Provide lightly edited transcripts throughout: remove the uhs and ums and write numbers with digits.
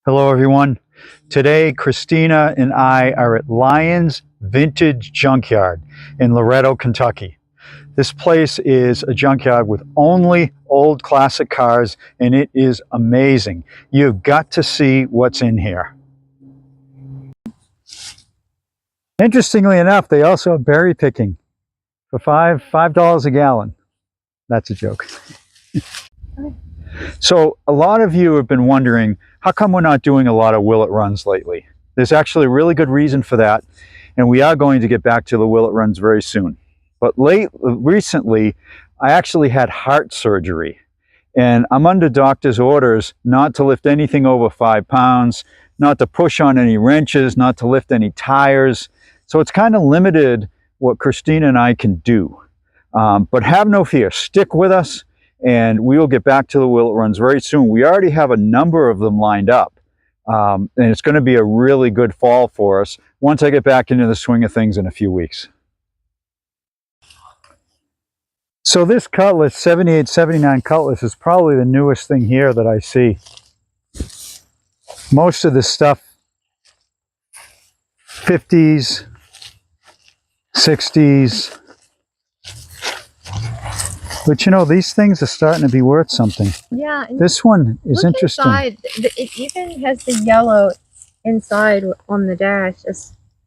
Hello everyone. Today Christina and I are at Lyons Vintage Junkyard in Loretto, Kentucky. This place is a junkyard with only old classic cars and it is amazing. You've got to see what's in here. Interestingly enough, they also have berry picking for $5 a gallon. That's a joke. So a lot of you have been wondering, how come we're not doing a lot of Willet runs lately? There's actually a really good reason for that, and we are going to get back to the Willet runs very soon. But recently, I actually had heart surgery, and I'm under doctor's orders not to lift anything over 5 pounds, not to push on any wrenches, not to lift any tires. So it's kind of limited what Christina and I can do. But have no fear, stick with us. And we will get back to the Willet runs very soon. We already have a number of them lined up. And it's going to be a really good fall for us once I get back into the swing of things in a few weeks. So this Cutlass, 78, 79 Cutlass, is probably the newest thing here that I see. Most of this stuff, 50s, 60s. But you know, these things are starting to be worth something. Yeah. This one is interesting. Inside, it even has the yellow inside on the dash.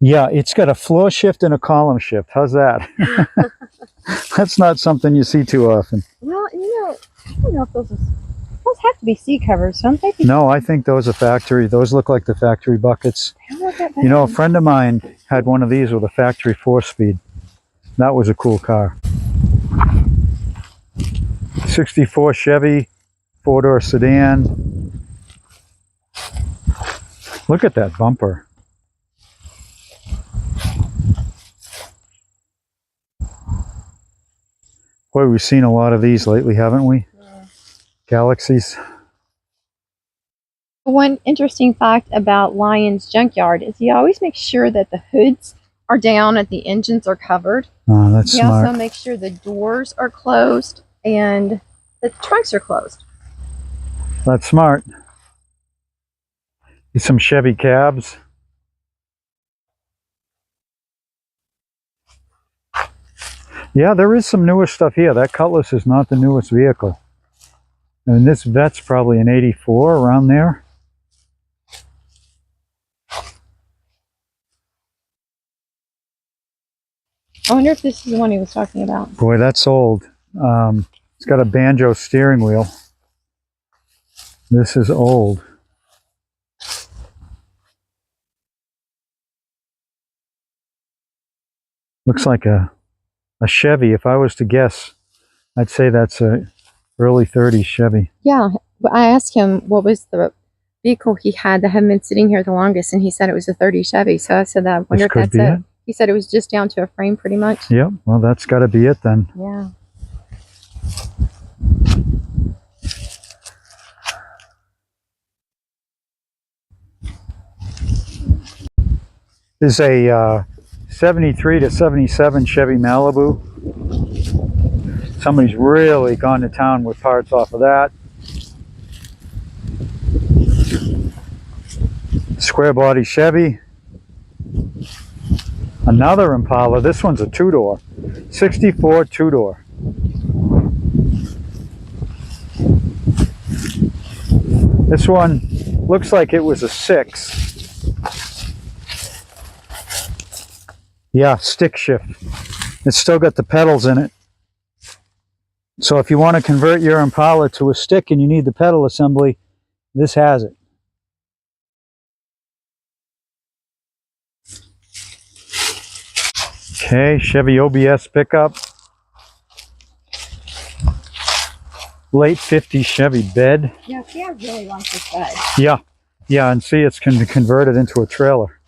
Yeah, it's got a floor shift and a column shift. How's that? That's not something you see too often. Well, you know, I don't know if those have to be seat covers, don't they? No, I think those are factory. Those look like the factory buckets. You know, a friend of mine had one of these with a factory 4-speed. That was a cool car. 64 Chevy, 4-door sedan. Look at that bumper. Boy, we've seen a lot of these lately, haven't we? Yeah. Galaxies. One interesting fact about Lyons Junkyard is he always makes sure that the hoods are down and the engines are covered. Oh, that's smart. He also makes sure the doors are closed and the trunks are closed. That's smart. Some Chevy cabs. Yeah, there is some newer stuff here. That Cutlass is not the newest vehicle. And this Vet's probably an 84, around there. I wonder if this is the one he was talking about. Boy, that's old. It's got a banjo steering wheel. This is old. Looks like a Chevy. If I was to guess, I'd say that's a early 30s Chevy. Yeah, I asked him what was the vehicle he had that had been sitting here the longest, and he said it was a 30 Chevy. So I said, I wonder if that's it. He said it was just down to a frame pretty much. Yeah, well, that's got to be it then. Yeah. This is a 73 to 77 Chevy Malibu. Somebody's really gone to town with parts off of that. Square body Chevy. Another Impala. This one's a 2-door. 64 2-door. This one looks like it was a 6. Yeah, stick shift. It's still got the pedals in it. So if you want to convert your Impala to a stick and you need the pedal assembly, this has it. Okay, Chevy OBS pickup. Late 50s Chevy bed. Yeah, see, I really like this bed. Yeah, and see, it's converted into a trailer.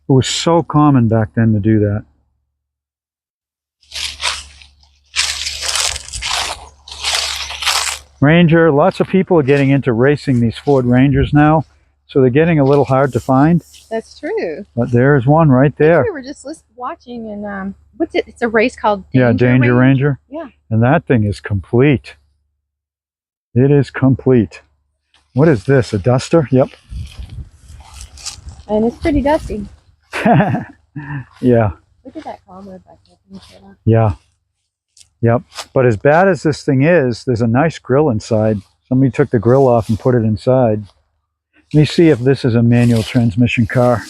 It was so common back then to do that. Ranger, lots of people are getting into racing these Ford Rangers now, so they're getting a little hard to find. That's true. But there's one right there. We were just watching, and what's it? It's a race called Danger Ranger. Yeah. And that thing is complete. It is complete. What is this? A duster? Yep. And it's pretty dusty. Yeah. Look at that combo back there. Yeah. Yep. But as bad as this thing is, there's a nice grill inside. Somebody took the grill off and put it inside. Let me see if this is a manual transmission car.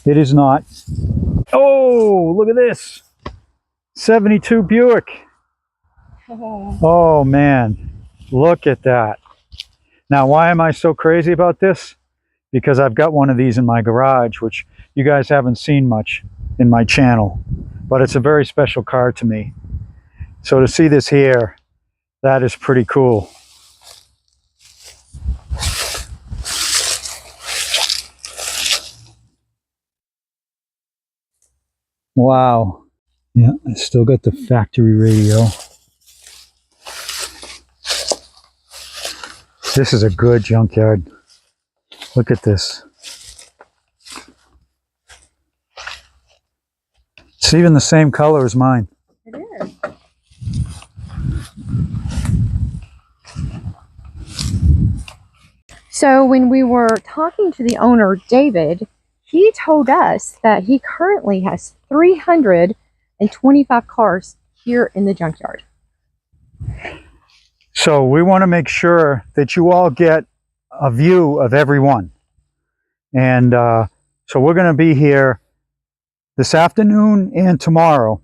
It is not. Oh, look at this. 72 Buick. Oh, man. Look at that. Now, why am I so crazy about this? Because I've got one of these in my garage, which you guys haven't seen much in my channel. But it's a very special car to me. So to see this here, that is pretty cool. Wow. Yeah, I still got the factory radio. This is a good junkyard. Look at this. It's even the same color as mine. It is. So when we were talking to the owner, David, he told us that he currently has 325 cars here in the junkyard. So we want to make sure that you all get a view of every one. And so we're going to be here this afternoon and tomorrow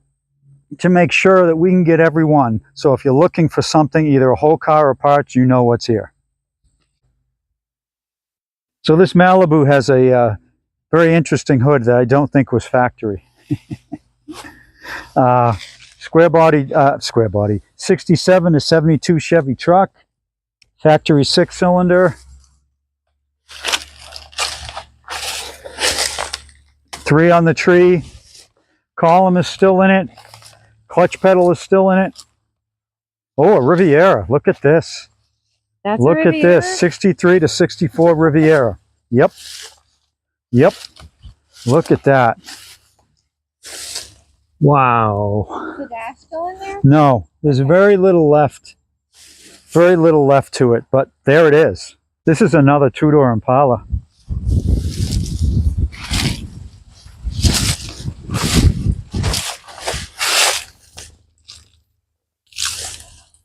to make sure that we can get every one. So if you're looking for something, either a whole car or parts, you know what's here. So this Malibu has a very interesting hood that I don't think was factory. Square body, 67 to 72 Chevy truck, factory 6-cylinder, 3 on the tree, column is still in it, clutch pedal is still in it. Oh, a Riviera, look at this. That's Look at this, 63 to 64 Riviera. Yep. Yep. Look at that. Wow. Is the dash still in there? No, there's very little left. Very little left to it, but there it is. This is another two-door Impala.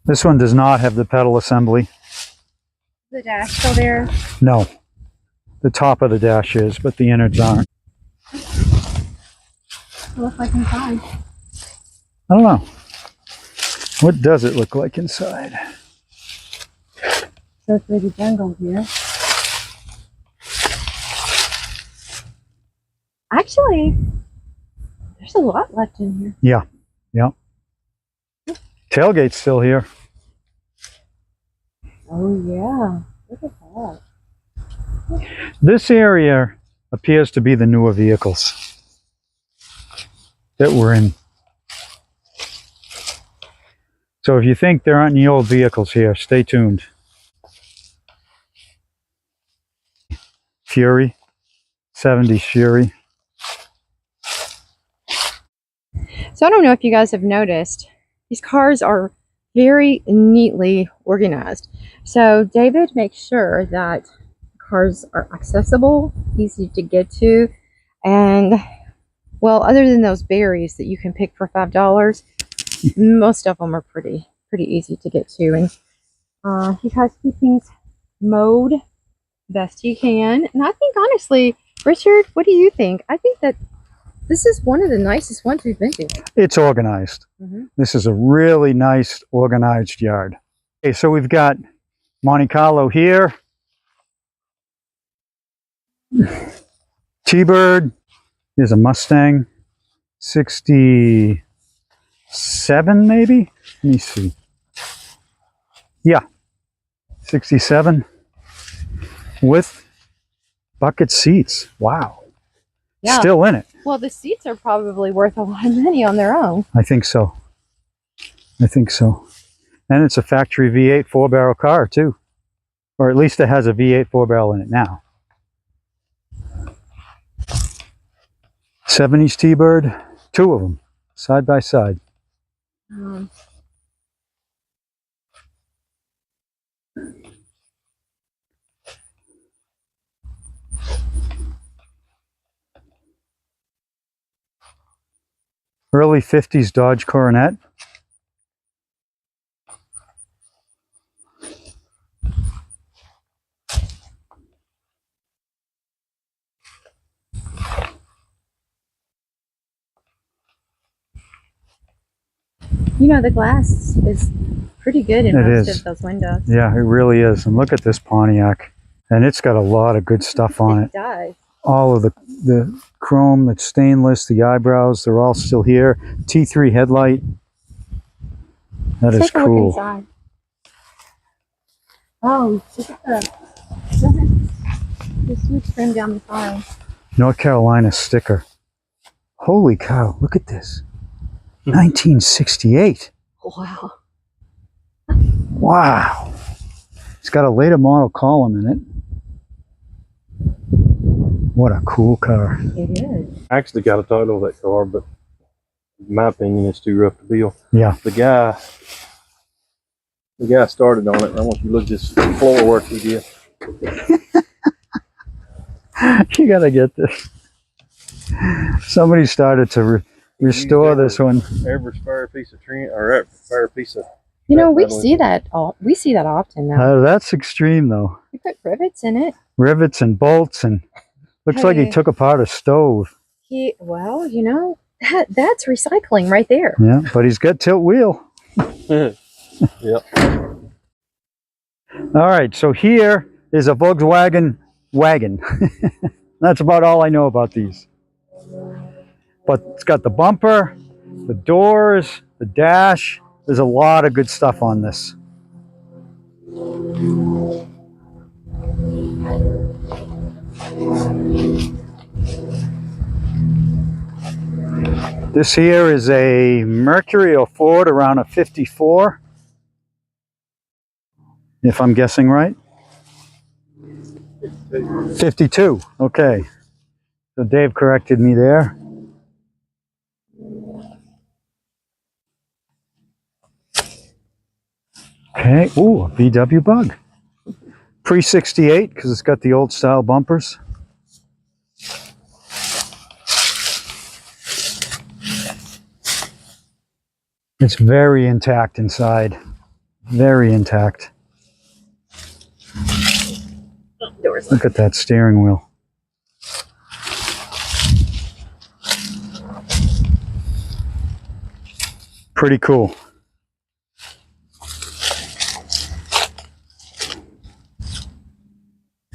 This one does not have the pedal assembly. The dash still there? No. The top of the dash is, but the innards aren't. Looks like inside. I don't know. What does it look like inside? So it's really jungle here. Actually, there's a lot left in here. Yeah. Yeah. Tailgate's still here. Oh yeah. Look at that. This area appears to be the newer vehicles that we're in. So if you think there aren't any old vehicles here, stay tuned. Fury, 70s Fury. So I don't know if you guys have noticed, these cars are very neatly organized. So David makes sure that cars are accessible, easy to get to, and well, other than those berries that you can pick for $5, most of them are pretty easy to get to. And he tries to keep things mowed best he can. And I think honestly, Richard, what do you think? I think that this is one of the nicest ones we've been to. It's organized. This is a really nice organized yard. Okay, so we've got Monte Carlo here. T-Bird. Here's a Mustang. 67 maybe? Let me see. Yeah. 67. With bucket seats. Wow. Yeah. Still in it. Well, the seats are probably worth a lot of money on their own. I think so. I think so. And it's a factory V8 4-barrel car too. Or at least it has a V8 4-barrel in it now. 70s T-Bird, 2 of them, side by side. Early 50s Dodge Coronet. You know, the glass is pretty good in It most is. of those windows. Yeah, it really is. And look at this Pontiac. And it's got a lot of good stuff on It it. does. All of the chrome, the stainless, the eyebrows, they're all still here. T3 headlight. That is Take a look cool. inside. Oh, look at the switch trim down the side. North Carolina sticker. Holy cow, look at this. 1968. Wow. Wow. It's got a later model column in it. What a cool car. It is. I actually got a title of that car, but in my opinion, it's too rough to build. Yeah. The guy started on it. I want you to look at this floor work he did. You gotta get this. Somebody started to restore this one. Every spare piece of trim or every spare piece of. You know, we see that often now. That's extreme though. You put rivets in it. Rivets and bolts, and looks like he Hey. took apart a stove. Well, you know, that's recycling right there. Yeah, but he's got tilt wheel. Yep. All right, so here is a Volkswagen wagon. That's about all I know about these. But it's got the bumper, the doors, the dash. There's a lot of good stuff on this. This here is a Mercury or Ford around a 54, if I'm guessing right. 52, okay. So Dave corrected me there. Okay, ooh, a VW Bug. Pre-68, because it's got the old style bumpers. It's very intact inside. Very intact. Doors. Look at that steering wheel. Pretty cool.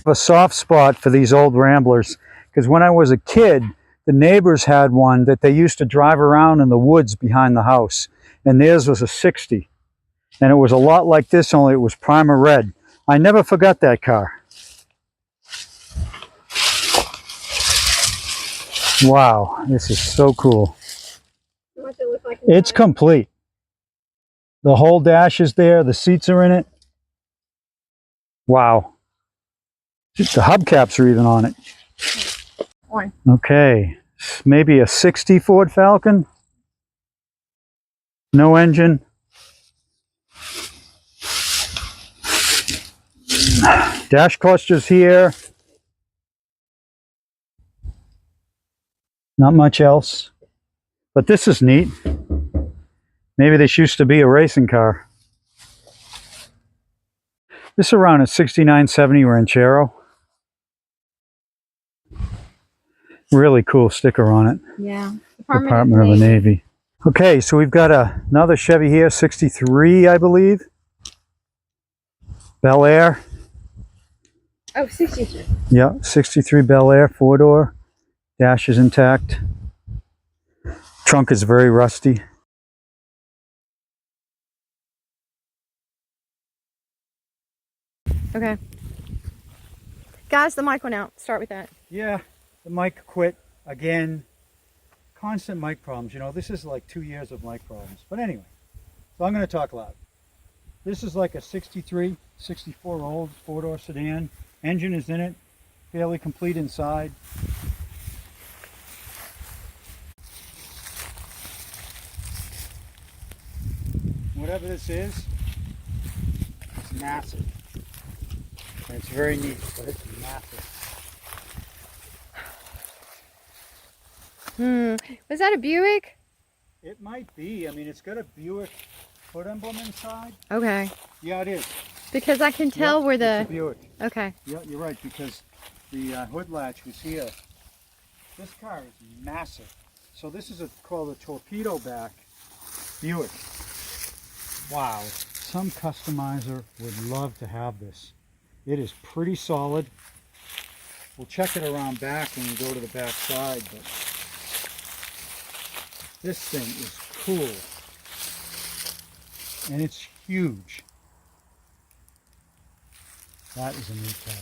I have a soft spot for these old Ramblers because when I was a kid, the neighbors had one that they used to drive around in the woods behind the house, and theirs was a 60. And it was a lot like this, only it was primer red. I never forgot that car. Wow, this is so cool. What's it look like It's inside? complete. The whole dash is there, the seats are in it. Wow. The hubcaps are even on it. One. Okay, maybe a 60 Ford Falcon. No engine. Dash clusters here. Not much else. But this is neat. Maybe this used to be a racing car. This is around a 6970 Ranchero. Really cool sticker on it. Yeah. Department of the Navy. Okay, so we've got another Chevy here, 63, I believe. Bel Air. Oh, 63. Yeah, 63 Bel Air, 4-door. Dash is intact. Trunk is very rusty. Okay. Guys, the mic went out. Start with that. Yeah, the mic quit again. Constant mic problems. You know, this is like 2 years of mic problems. But anyway, so I'm going to talk loud. This is like a 63, 64 old 4-door sedan. Engine is in it, fairly complete inside. Whatever this is, it's massive. And it's very neat, but it's massive. Was that a Buick? It might be. I mean, it's got a Buick foot emblem inside. Okay. Yeah, it is. Because I can tell Yep, where it's the... a Buick. Okay. Yeah, you're right, because the hood latch was here. This car is massive. So this is called a torpedo back Buick. Wow. Some customizer would love to have this. It is pretty solid. We'll check it around back when we go to the back side, but this thing is cool. And it's huge. That is a neat car.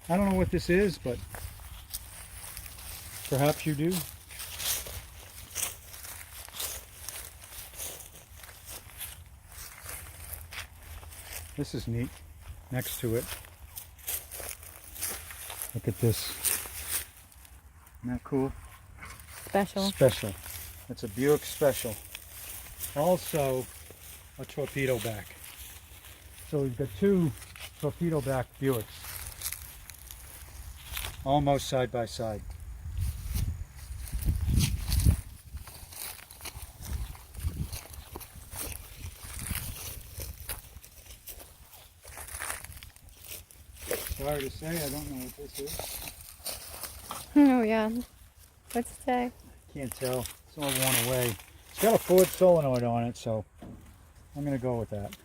I don't know what this is, but perhaps you do. This is neat. Next to it. Look at this. Isn't that cool? Special. Special. That's a Buick Special. Also a torpedo back. So we've got two torpedo back Buicks. Almost side by side. Sorry to say, I don't know what this is. Oh, yeah. What's it say? Can't tell. It's all worn away. It's got a Ford solenoid on it, so I'm going to go with that.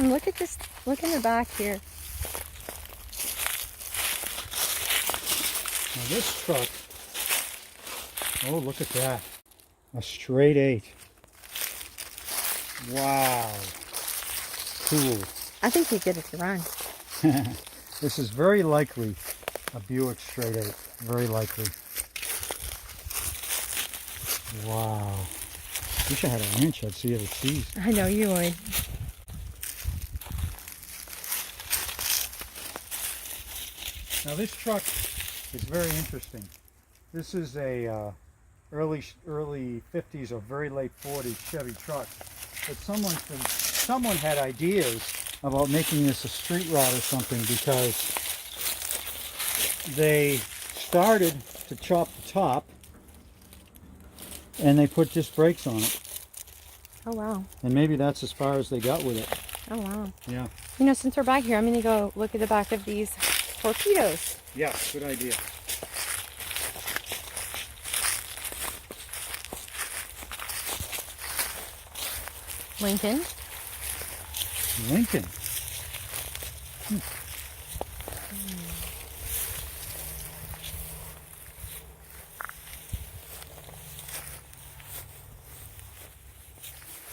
Look at this. Look in the back here. Now this truck, oh, look at that. A straight 8. Wow. Cool. I think you get it to run. This is very likely a Buick straight 8. Very likely. Wow. Wish I had a wrench, I'd see if it sees. I know you would. Now this truck is very interesting. This is a early 50s or very late 40s Chevy truck. But someone had ideas about making this a street rod or something, because they started to chop the top and they put disc brakes on it. Oh, wow. And maybe that's as far as they got with it. Oh, wow. Yeah. You know, since we're back here, I'm going to go look at the back of these torpedoes. Yeah, good idea. Lincoln. Lincoln.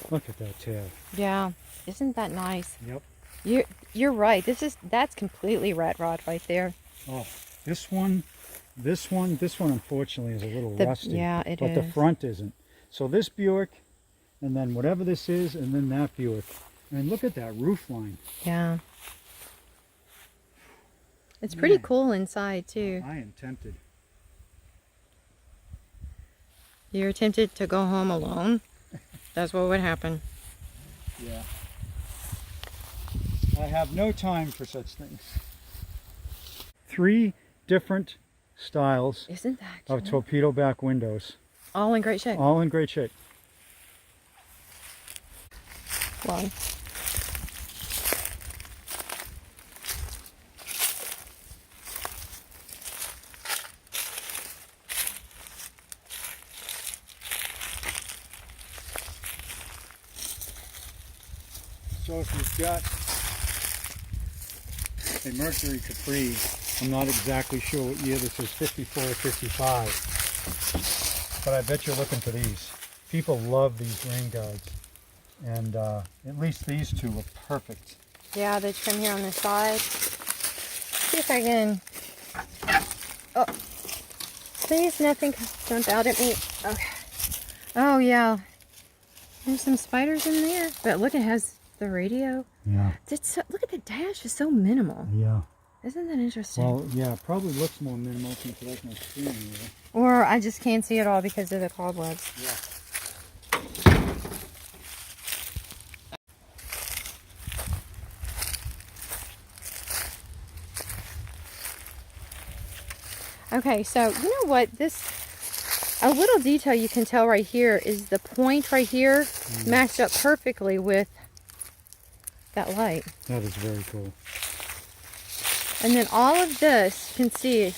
Look at that tail. Yeah. Isn't that nice? Yep. You're right. That's completely rat rod right there. Oh, this one unfortunately is a little rusty. Yeah, it but is. the front isn't. So this Buick, and then whatever this is, and then that Buick. And look at that roof line. Yeah. It's pretty Man. cool inside too. I am tempted. You're tempted to go home alone? That's what would happen. Yeah. I have no time for such things. 3 different styles Isn't that of cute? torpedo back windows. All in great shape. All in great shape. Well, So if you've got a Mercury Capri, I'm not exactly sure what year this is, 54 or 55, but I bet you're looking for these. People love these rain guards, and at least these two are perfect. yeah, the trim here on the side. See if I can. Oh, please, nothing jump out at me. Okay. Oh yeah, there's some spiders in there, but look, it has the radio. Yeah. It's so, look at the dash; it's so minimal. Yeah. Isn't that interesting? Well, yeah, it probably looks more minimal since there's no steering wheel. Or I just can't see it all because of the cobwebs. Yeah. Okay, so you know what? A little detail you can tell right here is the point right here matched up perfectly with that light. That is very cool. And then all of this, you can see,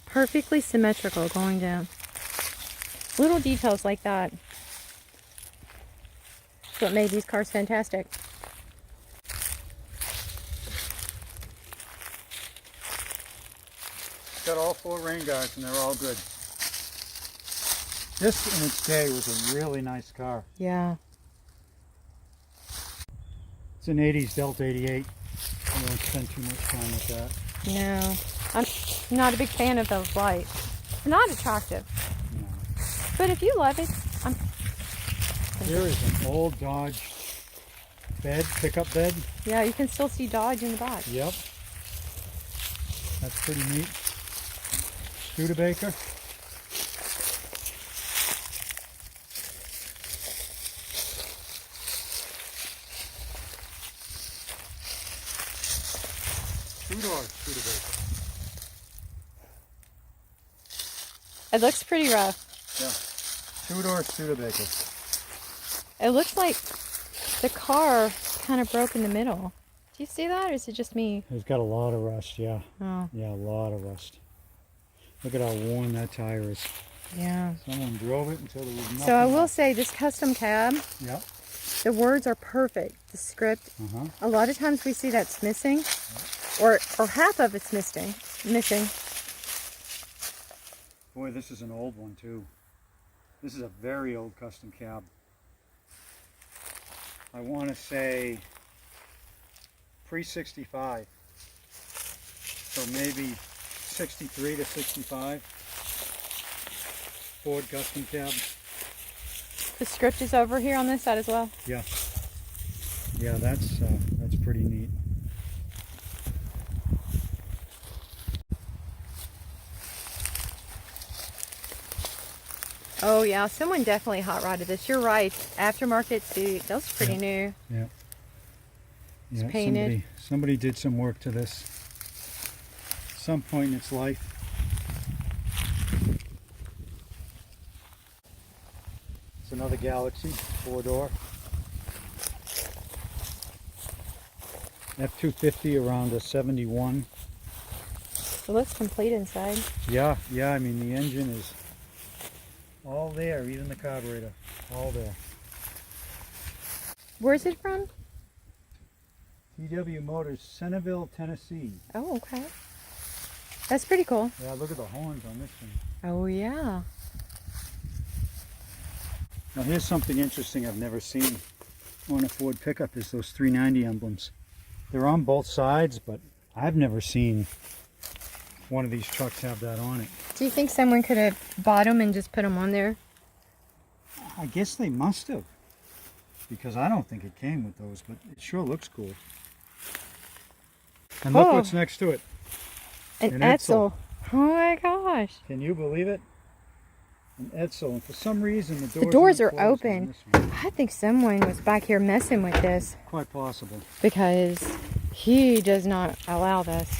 perfectly symmetrical going down. Little details like that. That's what made these cars fantastic. Got all 4 rain guards and they're all good. This in its day was a really nice car. Yeah. It's an 80s Delta 88. I won't spend too much time with that. No. I'm not a big fan of those lights. They're not attractive. No. But if you love it, Here is an old Dodge bed, pickup bed. yeah, you can still see Dodge in the back. Yep. That's pretty neat. Studebaker. Two-door Studebaker. It looks pretty rough. Yeah. Two-door Studebaker. It looks like the car kind of broke in the middle. Do you see that, or is it just me? It's got a lot of rust, yeah. Oh, Yeah, a lot of rust. Look at how worn that tire is. yeah. Someone drove it until there was nothing. So I will left. say, this custom cab, Yep. the words are perfect. The script, Uh-huh. a lot of times we see that's missing, or half of it's missing. Boy, this is an old one too. This is a very old custom cab. I want to say pre-65. So maybe 63 to 65. Ford custom cab. The script is over here on this side as well. Yeah. Yeah, that's pretty neat. Oh yeah, someone definitely hot rodded this. You're right. Aftermarket seat. Those are pretty new. Yeah. It's Yeah, painted. somebody did some work to this. Some point in its life. It's another Galaxy 4-door. F-250 around a 71. It looks complete inside. Yeah, I mean the engine is all there, even the carburetor, all there. Where's it from? TW Motors, Centerville, Tennessee. Oh, okay. That's pretty cool. Yeah, look at the horns on this thing. Oh yeah. Now here's something interesting I've never seen on a Ford pickup is those 390 emblems. They're on both sides, but I've never seen one of these trucks have that on it. Do you think someone could have bought them and just put them on there? I guess they must have, because I don't think it came with those, but it sure looks cool. And look Oh. what's next to it. An An Edsel. Oh my gosh. Can you believe it? An Edsel, and for some reason The doors are aren't closed on open. this one. I think someone was back here messing with this Quite possible. because he does not allow this.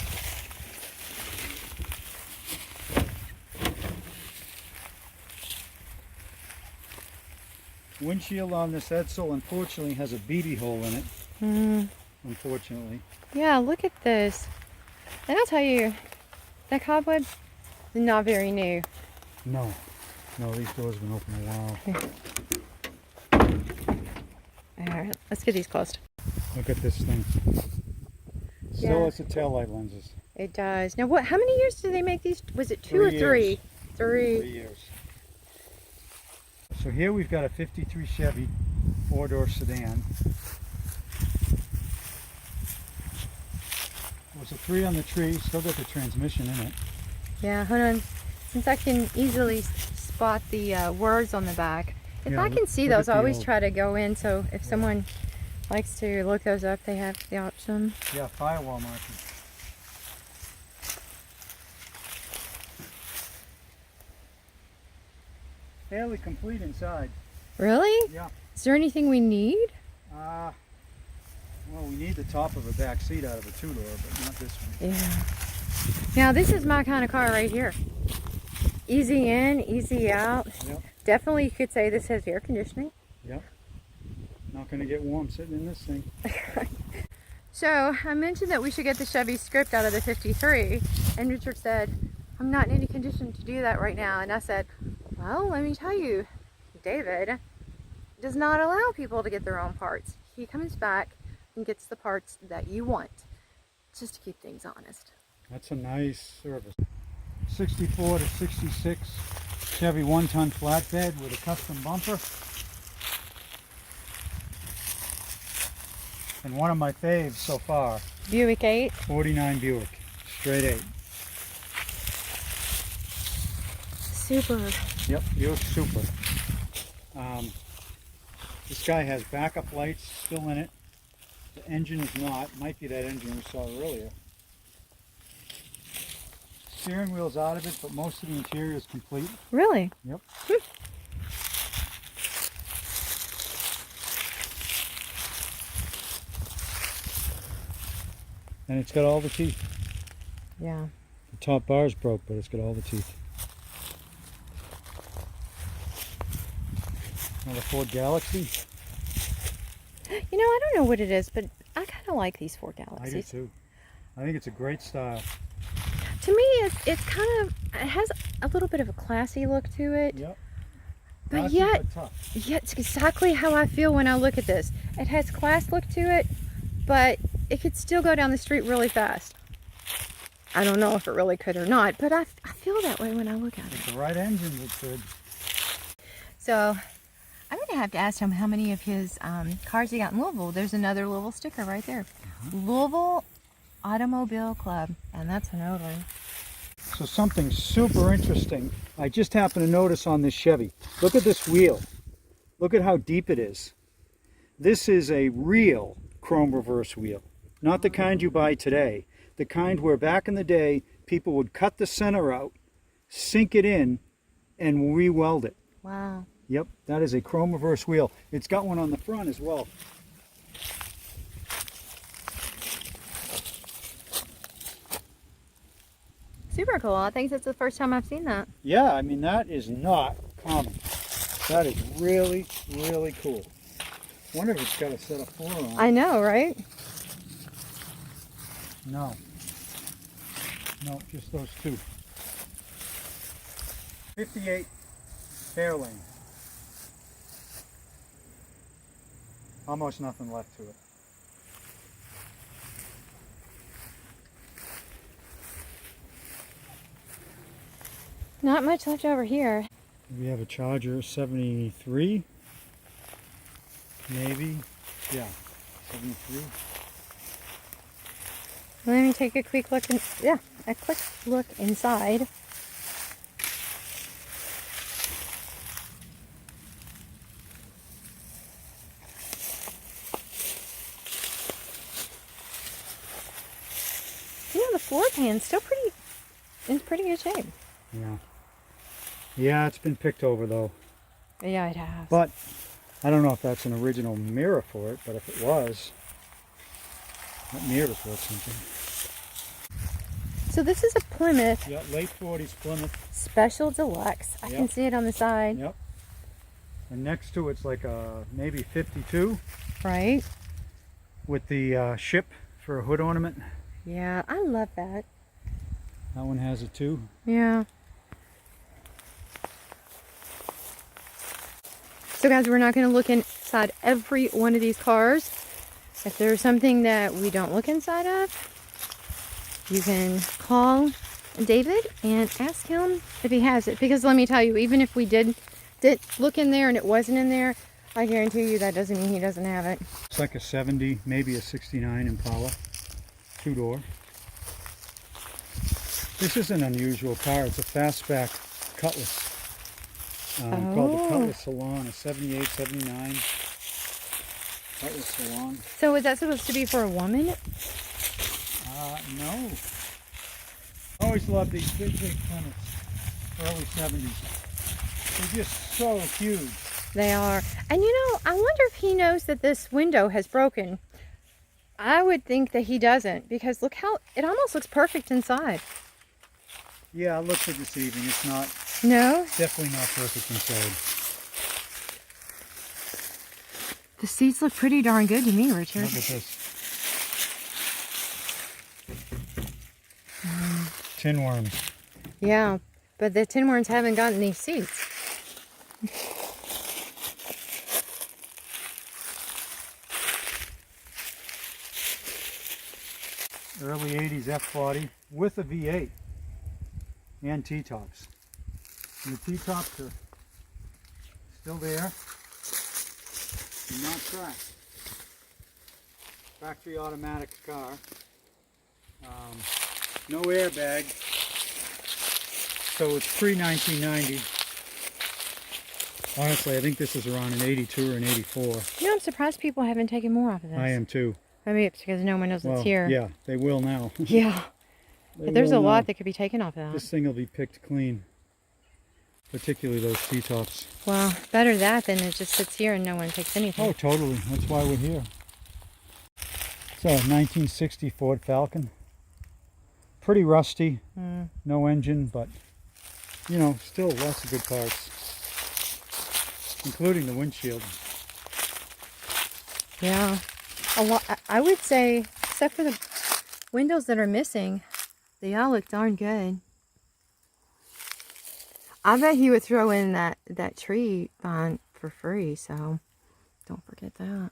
Windshield on this Edsel unfortunately has a BB hole in it. Mm. Unfortunately. Yeah, look at this. And I'll tell you, that cobweb is not very new. No, these doors have been open a while. Alright, let's get these closed. Look at this thing. Still Yeah. has the taillight lenses. It does. Now, how many years did they make these? Was it 2 or 3? 3 3. 3 years. So here we've got a 53 Chevy 4-door sedan. There's a 3 on the tree, still got the transmission in it. Yeah, hold on. Since I can easily spot the words on the back. If Yeah, I can see look at those, I the always old- try to go in, so if someone likes to look those up, they have the option. Yeah, firewall marking. fairly complete inside. Really? Yeah. Is there anything we need? Well, we need the top of a back seat out of a two-door, but not this one. Yeah. Now this is my kind of car right here. Easy in, easy out. Yep. Definitely you could say this has air conditioning. Yep. Not going to get warm sitting in this thing. So I mentioned that we should get the Chevy script out of the 53, and Richard said, I'm not in any condition to do that right now. And I said, well, let me tell you, David does not allow people to get their own parts. He comes back and gets the parts that you want, just to keep things honest. That's a nice service. 64 to 66 Chevy 1-ton flatbed with a custom bumper. And one of my faves so far, Buick 8. 49 Buick, straight 8. Super. Yep, Buick Super. This guy has backup lights still in it. The engine is not. Might be that engine we saw earlier. Steering wheel's out of it, but most of the interior is complete. Really? Yep. And it's got all the teeth. Yeah. The top bar's broke, but it's got all the teeth. Another Ford Galaxy. You know, I don't know what it is, but I kind of like these Ford I do Galaxies. too. I think it's a great style. To me, it's kind of, it has a little bit of a classy look to it. Yep. But Classy yet, tough. it's exactly how I feel when I look at this. It has class look to it, but it could still go down the street really fast. I don't know if it really could or not, but I feel that way when I look at it. With the right engine, it's good. So I'm going to have to ask him how many of his cars he got in Louisville. There's another Louisville sticker right there. Louisville Automobile Club, and that's an old one. So something super interesting I just happened to notice on this Chevy. Look at this wheel. Look at how deep it is. This is a real chrome reverse wheel. Not the kind you buy today. The kind where back in the day people would cut the center out, sink it in, and re-weld it. Wow. Yep, that is a chrome reverse wheel. It's got one on the front as well. Super cool. I think that's the first time I've seen that. Yeah, I mean, that is not common. That is really, really cool. Wonder if it's got a set of 4 on. I know, right? No. No, just those 2. 58 Fairlane. Almost nothing left to it. Not much left over here. We have a Charger 73. Maybe. Yeah, 73. Let me take a quick look. A quick look inside. You know, the floor pan's still in pretty good shape. Yeah. Yeah, it's been picked over though. Yeah, it has. But I don't know if that's an original mirror for it, but if it was, that mirror's worth something. So this is a Plymouth Yeah, late 40s Plymouth. Special Deluxe. I can Yep. see it on the side. Yep. And next to it's like a maybe 52 Right? with the ship for a hood ornament. Yeah, I love that. That one has it too. Yeah. So guys, we're not going to look inside every one of these cars. If there's something that we don't look inside of, you can call David and ask him if he has it. Because let me tell you, even if we did look in there and it wasn't in there, I guarantee you that doesn't mean he doesn't have it. It's like a 70, maybe a 69 Impala. 2-door. This is an unusual car. It's a fastback Cutlass. Called the Cutlass Salon, a 78, 79 Cutlass Salon. So is that supposed to be for a woman? No. Always loved these big Plymouths. Early 70s. They're just so huge. They are. And you know, I wonder if he knows that this window has broken. I would think that he doesn't, because look how, it almost looks perfect inside. Yeah, I looked at this evening. It's not, No? definitely not perfect inside. The seats look pretty darn good to me, Richard. Look at this. Tin worms. Yeah, but the tin worms haven't gotten these seats. Early 80s F-body with a V8 and T-tops. And the T-tops are still there. And not cracked. Factory automatic car. No airbag. So it's pre-1990. Honestly, I think this is around an 82 or an 84. You know, I'm surprised people haven't taken more off of this. I am too. Maybe it's because no one knows it's here. Yeah, they will now. Yeah. But there's a lot that could be taken off of that. This thing will be picked clean. Particularly those T-tops. Well, better that than it just sits here and no one takes anything. Oh, totally. That's why we're here. So, 1960 Ford Falcon. Pretty rusty. No engine, but, you know, still lots of good parts. Including the windshield. Yeah. A lot, I would say, except for the windows that are missing, they all look darn good. I bet he would throw in that tree vine for free, so don't forget that.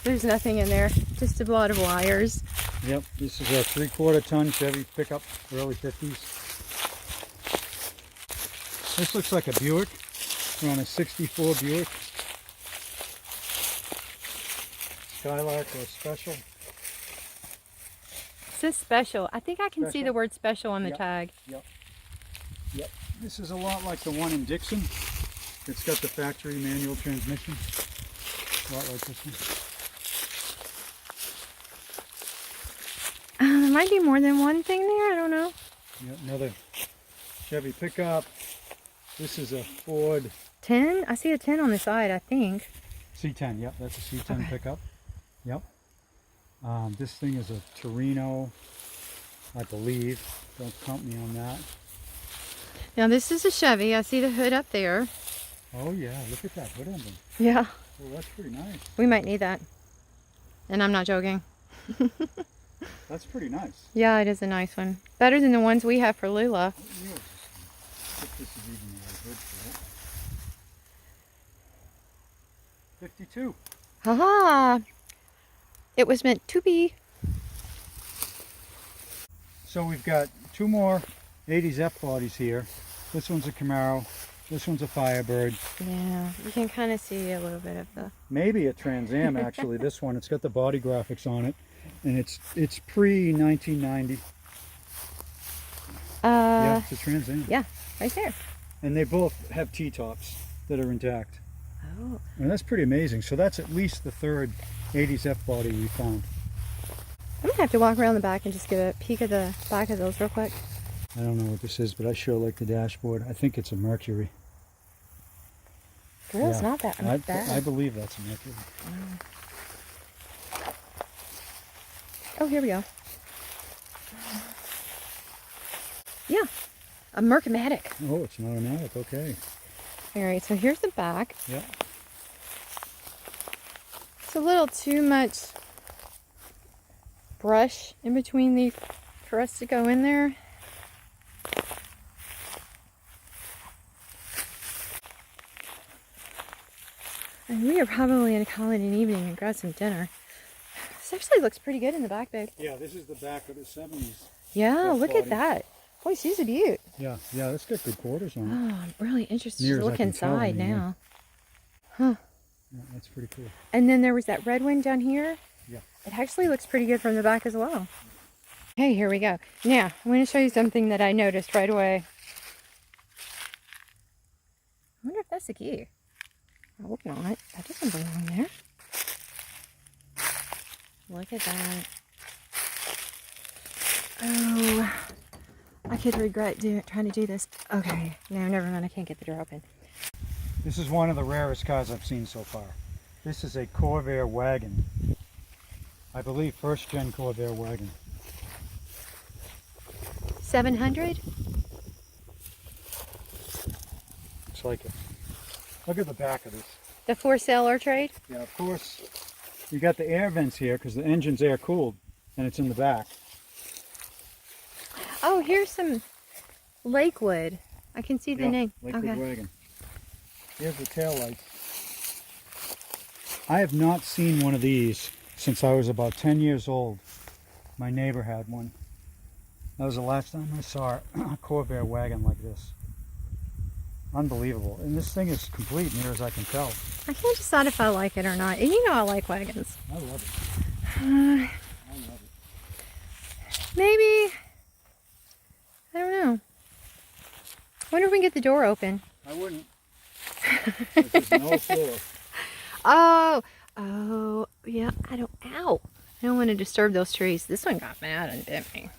There's nothing in there, just a lot of wires. Yep, this is a 3/4 ton Chevy pickup, early 50s. This looks like a Buick. We're on a 64 Buick. Skylark or Special. It says special. I think I can see Special. the word special on the Yep. tag. Yep. Yep. This is a lot like the one in Dixon. It's got the factory manual transmission. A lot like this one. There might be more than one thing there. I don't know. Yep, another Chevy pickup. This is a Ford 10? I see a 10 on the side, I think. C10. Yep, that's a C10 Okay. pickup. Yep. This thing is a Torino, I believe. Don't count me on that. Now this is a Chevy. I see the hood up there. Oh yeah, look at that hood ending. Yeah, Oh, that's pretty nice. we might need that. And I'm not joking. That's pretty nice. Yeah, it is a nice one. Better than the ones we have for Lula. What year is this thing? If this is even the right hood for it. 52. Haha! It was meant to be. So we've got two more 80s F-bodies here. This one's a Camaro. This one's a Firebird. Yeah, you can kind of see a little bit of the... Maybe a Trans Am actually. This one, it's got the body graphics on it, and it's pre-1990. Yeah, it's a Trans Am. Yeah, right there. And they both have T-tops that are intact. Oh. And that's pretty amazing. So that's at least the third 80s F-body we found. I'm gonna have to walk around the back and just give a peek at the back of those real quick. I don't know what this is, but I sure like the dashboard. I think it's a Mercury. Grill's Yeah, not that bad. I believe that's a Mercury. Oh, here we go. Yeah, a Mercumatic. Oh, it's an automatic. Okay. All right, so here's the back. Yeah. It's a little too much brush in between the for us to go in there. And we are probably going to call it an evening and grab some dinner. This actually looks pretty good in the back, babe. Yeah, this is the back of the 70s. Yeah, That's look body. at that. Boy, she's a beaut. Yeah, that's got good quarters on it. Oh, I'm really interested Near to as I look can tell, inside anyway. now. Huh. Yeah, that's pretty cool. And then there was that red one down here. Yeah. It actually looks pretty good from the back as well. Okay, here we go. Now, I'm going to show you something that I noticed right away. I wonder if that's the key. I hope not. That doesn't belong there. Look at that. Oh, I could regret trying to do this. Okay, no, never mind. I can't get the door open. This is one of the rarest cars I've seen so far. This is a Corvair wagon. I believe first gen Corvair wagon. 700? Looks like it. Look at the back of this. The for sale or trade? Yeah, of course, you got the air vents here because the engine's air cooled and it's in the back. Oh, here's some Lakewood. I can see the name. Lakewood Okay. wagon. Here's the taillights. I have not seen one of these since I was about 10 years old. My neighbor had one. That was the last time I saw a Corvair wagon like this. Unbelievable. And this thing is complete, near as I can tell. I can't decide if I like it or not. And you know I like wagons. I love it. Uh, I love it. maybe. I don't know. Wonder if we can get the door open. I wouldn't. There's no floor. Oh, yeah, ow. I don't want to disturb those trees. This one got mad and bit me.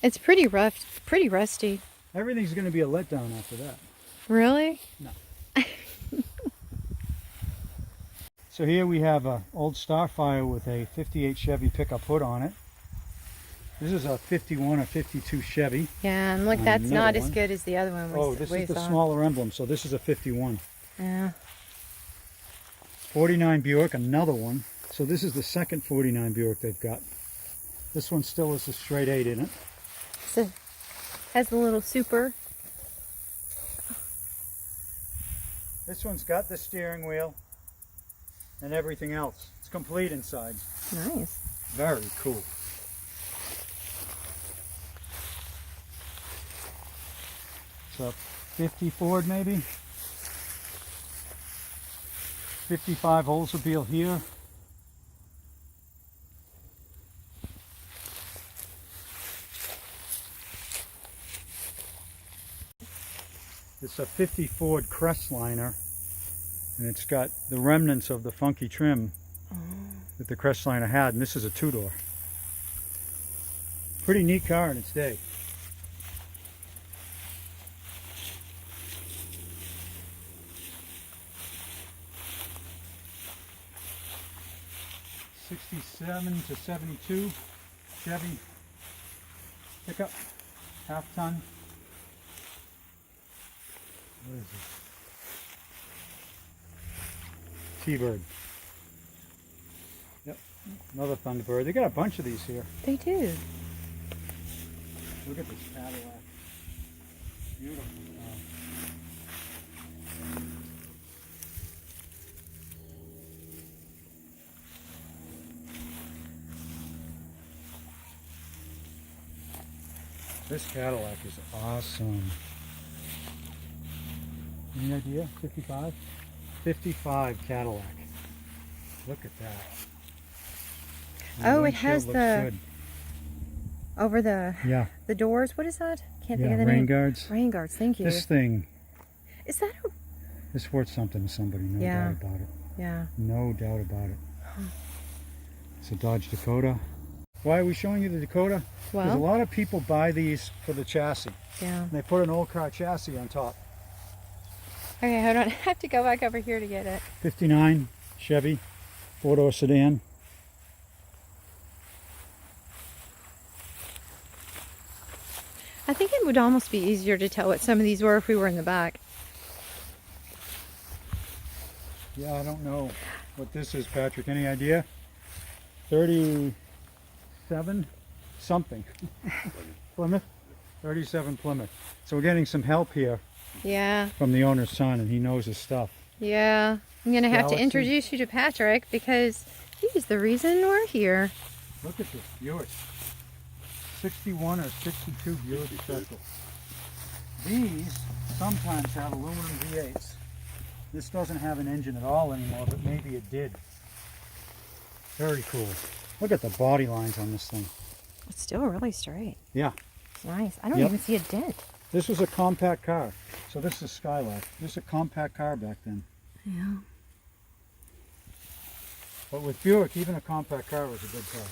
It's pretty rough, pretty rusty. Everything's going to be a letdown after that. Really? No. So here we have an old Starfire with a 58 Chevy pickup hood on it. This is a 51 or 52 Chevy. Yeah, and look, And that's another not as one. good as the other one. Oh, this is the smaller emblem, so this is a 51. Yeah. 49 Buick, another one. So this is the second 49 Buick they've got. This one still has a straight 8 in it. So, has the little super. This one's got the steering wheel and everything else. It's complete inside. Nice. Very cool. It's a 50 Ford maybe. 55 Oldsmobile here. It's a 50 Ford Crestliner, and it's got the remnants of the funky trim that the Crestliner had, and this is a two-door. Pretty neat car in its day. '67 to '72 Chevy pickup, half ton. What is this? T-Bird. Yep, another Thunderbird. They got a bunch of these here. They do. Look at this Cadillac. Beautiful car. This Cadillac is awesome. Any idea? 55? 55 Cadillac. Look at that. And Oh, the it has windshield looks the good. over Yeah, the doors. What is that? Can't think yeah, of the rain name. guards. Rain guards. Thank you. This thing Is that? is worth something to somebody, no Yeah. doubt about it. Yeah. No doubt about it. It's a Dodge Dakota. Why are we showing you the Dakota? Because a Well. lot of people buy these for the chassis. Yeah. And they put an old car chassis on top. Okay, hold on. I have to go back over here to get it. 59 Chevy, four-door sedan. I think it would almost be easier to tell what some of these were if we were in the back. Yeah, I don't know what this is, Patrick. Any idea? 37 something. Plymouth? 37 Plymouth. So we're getting some help here Yeah. from the owner's son, and he knows his stuff. Yeah. I'm going to have Galaxy. to introduce you to Patrick because he's the reason we're here. Look at this Buick. 61 or 62 Buick Special. These sometimes have aluminum V8s. This doesn't have an engine at all anymore, but maybe it did. Very cool. Look at the body lines on this thing. It's still really straight. Yeah. Nice. I don't Yep. even see a dent. This was a compact car. So this is Skylark. This is a compact car back then. Yeah. But with Buick, even a compact car was a good car.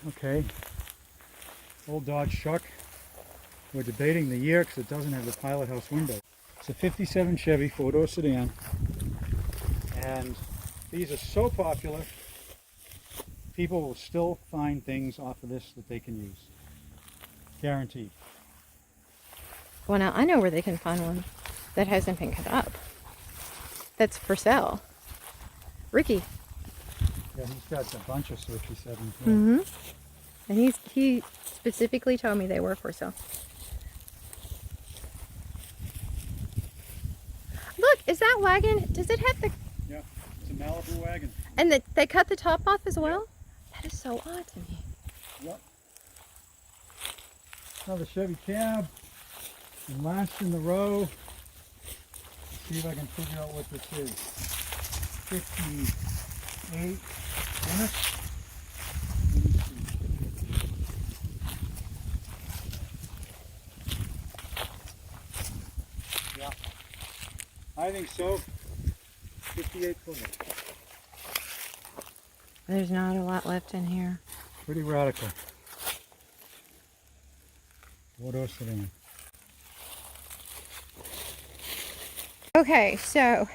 Okay, old Dodge truck. We're debating the year because it doesn't have the pilot house window. It's a 57 Chevy 4-door sedan. And these are so popular, people will still find things off of this that they can use. Guaranteed. Well, now I know where they can find one that hasn't been cut up. That's for sale. Ricky. Yeah, he's got a bunch of 57s. Mm-hmm. And he specifically told me they were for sale. Look, is that wagon? Does it have the? Yeah, it's a Malibu wagon. And they cut the top off as well? That is so odd to me. Yep. Another Chevy cab. And last in the row. Let's see if I can figure out what this is. 58 Plymouth. Yeah, I think so. 58 Plymouth. There's not a lot left in here. Pretty radical. 4-door sedan. Okay, so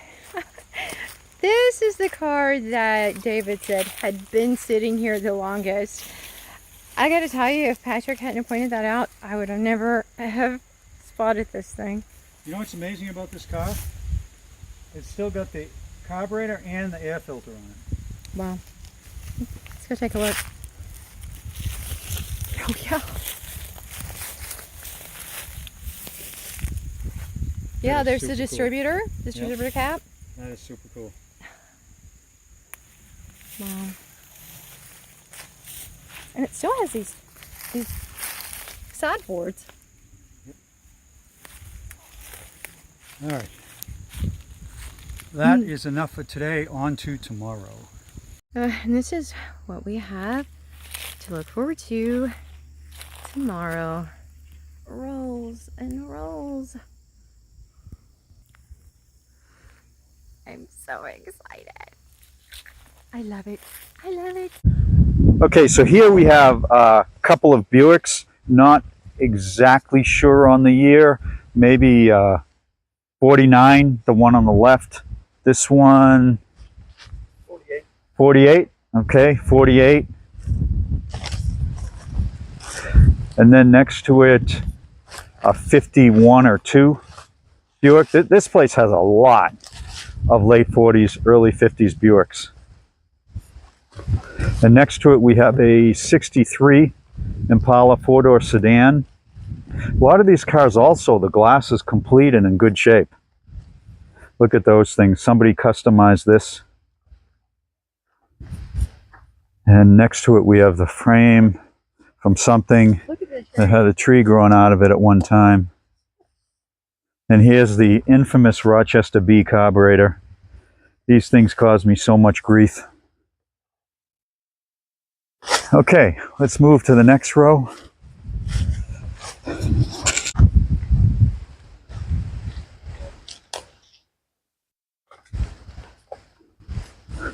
this is the car that David said had been sitting here the longest. I gotta tell you, if Patrick hadn't pointed that out, I would have never have spotted this thing. You know what's amazing about this car? It's still got the carburetor and the air filter on it. Wow. Let's go take a look. Oh yeah. Yeah, That is there's the super cool. distributor cap. That is super cool. Wow. And it still has these sideboards. All right. That is enough for today. On to tomorrow. And this is what we have to look forward to tomorrow. Rolls and rolls. I'm so excited. I love it. I love it. Okay, so here we have a couple of Buicks. Not exactly sure on the year. Maybe 49, the one on the left. This one, 48. 48, okay, 48. And then next to it, a 51 or 2 Buick. This place has a lot of late 40s, early 50s Buicks. And next to it we have a 63 Impala 4-door sedan. A lot of these cars also, the glass is complete and in good shape. Look at those things. Somebody customized this. And next to it we have the frame from something that had a tree growing out of it at one time. And here's the infamous Rochester B carburetor. These things cause me so much grief. Okay, let's move to the next row.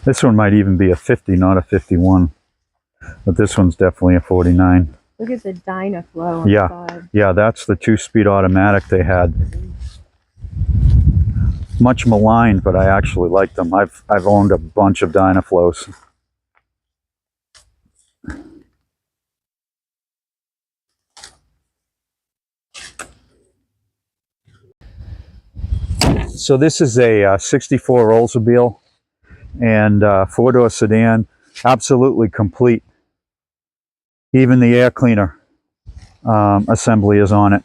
This one might even be a 50, not a 51. But this one's definitely a 49. Look at the Dynaflow on the side. Yeah, that's the 2-speed automatic they had. Much maligned, but I actually like them. I've owned a bunch of Dynaflows. So this is a 64 Oldsmobile and 4-door sedan, absolutely complete. Even the air cleaner assembly is on it.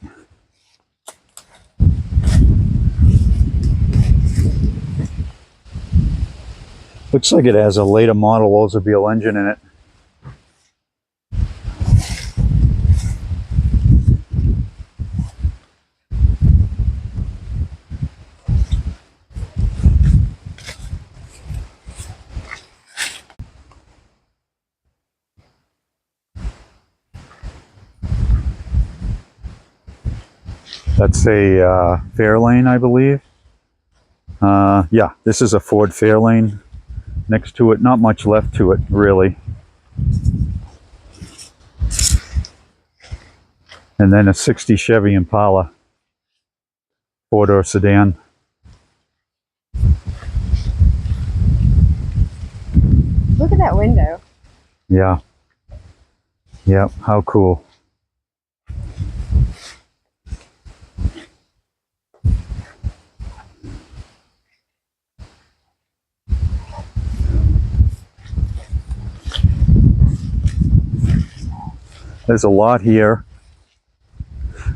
Looks like it has a later model Oldsmobile engine in it. That's a Fairlane, I believe. Yeah, this is a Ford Fairlane. Next to it, not much left to it, really. And then a 60 Chevy Impala, four-door sedan. Look at that window. Yeah. Yep, how cool. There's a lot here.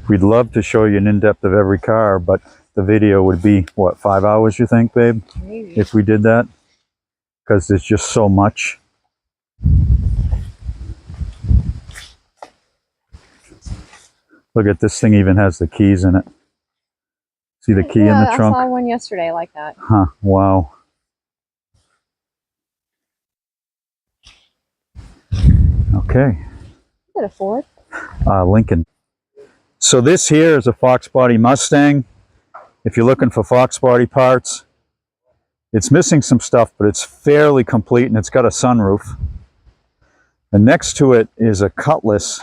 We'd love to show you an in-depth of every car, but the video would be, what, 5 hours, you think, babe? Maybe. If we did that? Because there's just so much. Look at this thing, even has the keys in it. See the key in the trunk? I saw one yesterday like that. Huh, wow. Okay. Is it a Ford? Lincoln. So this here is a Fox Body Mustang. If you're looking for Fox Body parts, it's missing some stuff, but it's fairly complete, and it's got a sunroof. And next to it is a Cutlass,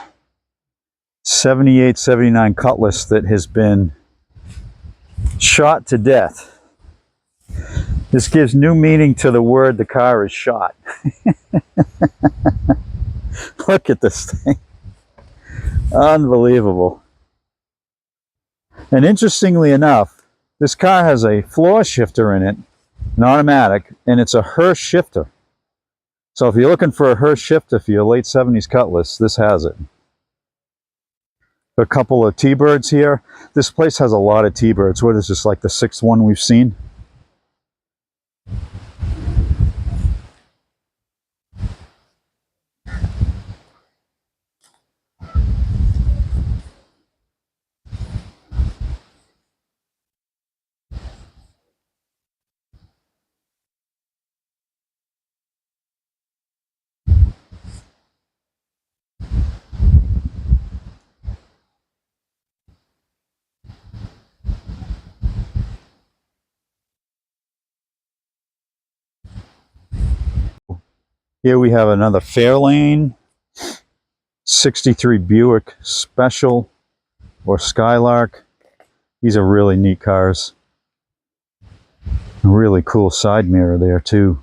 78, 79 Cutlass that has been shot to death. This gives new meaning to the word the car is shot. Look at this thing. Unbelievable. And interestingly enough, this car has a floor shifter in it, an automatic, and it's a Hirsch shifter. So if you're looking for a Hirsch shifter for your late 70s Cutlass, this has it. A couple of T-Birds here. This place has a lot of T-Birds. What is this, like the 6th one we've seen? Here we have another Fairlane, 63 Buick Special or Skylark. These are really neat cars. A really cool side mirror there too.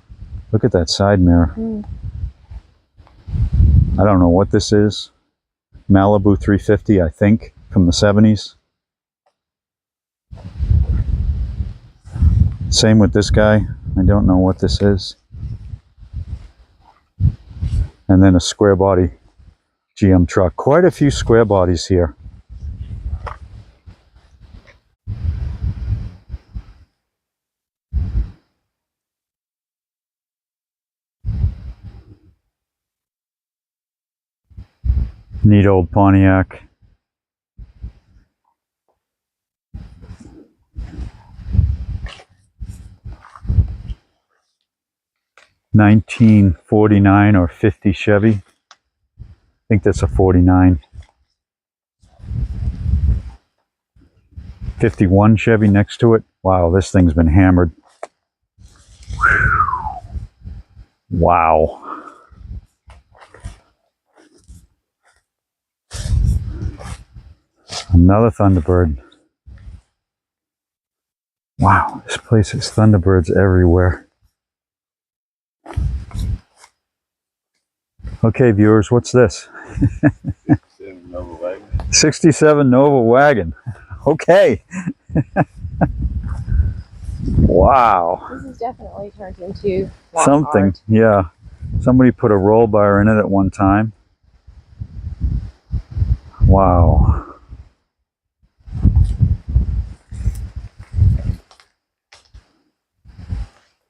Look at that side mirror. I don't know what this is. Malibu 350, I think, from the 70s. Same with this guy. I don't know what this is. And then a square body GM truck. Quite a few square bodies here. Neat old Pontiac. (1949) or 50 Chevy. I think that's a 49. 51 Chevy next to it. Wow, this thing's been hammered. Whew. Wow. Another Thunderbird. Wow, this place has Thunderbirds everywhere. Okay, viewers, what's this? 67 Nova Wagon. Okay. Wow. This is definitely turned into something. art. Yeah. Somebody put a roll bar in it at one time. Wow.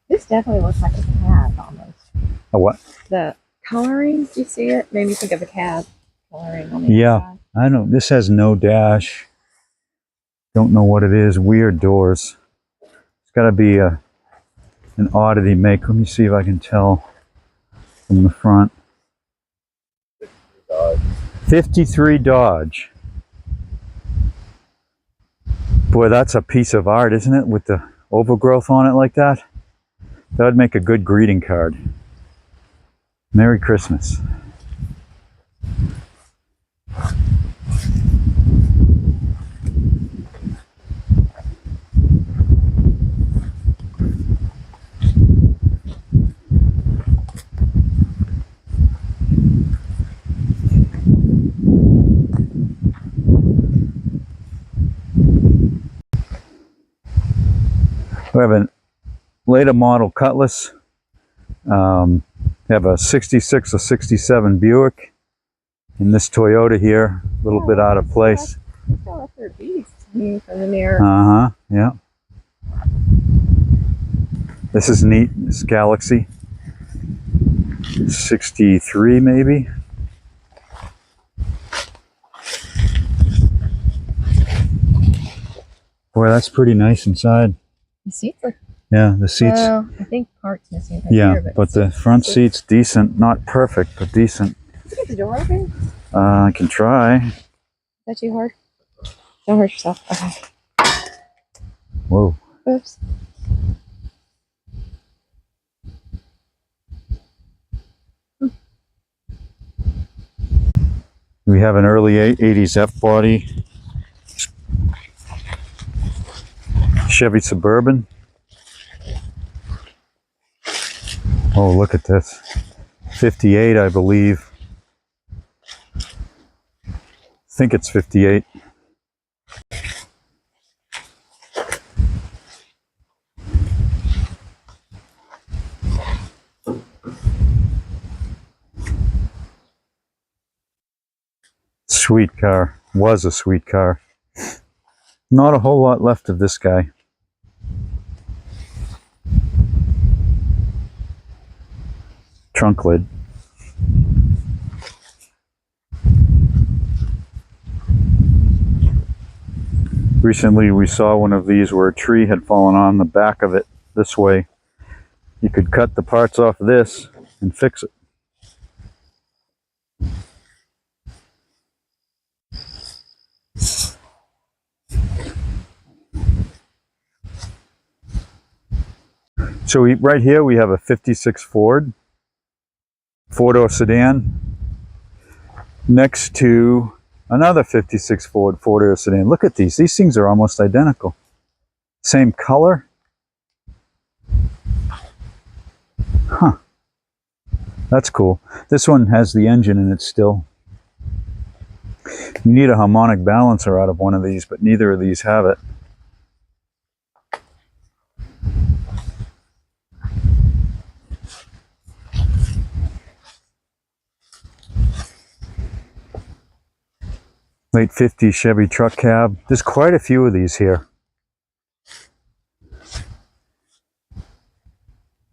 This definitely looks like a cab almost. A what? The coloring, do you see it? Made me think of a cab coloring on the Yeah. inside. I don't. This has no dash. Don't know what it is. Weird doors. It's got to be an oddity make. Let me see if I can tell from the front. 53 Dodge. Boy, that's a piece of art, isn't it? With the overgrowth on it like that, that would make a good greeting card. Merry Christmas. We have a later model Cutlass. We have a 66 or 67 Buick. And this Toyota here, a little bit out of place. From the mirror. Uh-huh, yeah. This is neat, this Galaxy. 63 maybe. Boy, that's pretty nice inside. The seats look, Yeah, the seats. well, I think part's missing right Yeah, here, but the front seat's decent. Not perfect, but decent. Can you get the door open? Is I can try. that too hard? Don't hurt yourself. Okay. Whoa. Oops. We have an early 80s F-body Chevy Suburban. Oh, look at this. 58, I believe. I think it's 58. Sweet car. Was a sweet car. Not a whole lot left of this guy. Trunk lid. Recently we saw one of these where a tree had fallen on the back of it this way. You could cut the parts off of this and fix it. So right here we have a 56 Ford, four-door sedan, next to another 56 Ford, four-door sedan. Look at these. These things are almost identical. Same color. Huh. That's cool. This one has the engine in it still. You need a harmonic balancer out of one of these, but neither of these have it. Late 50s Chevy truck cab. There's quite a few of these here.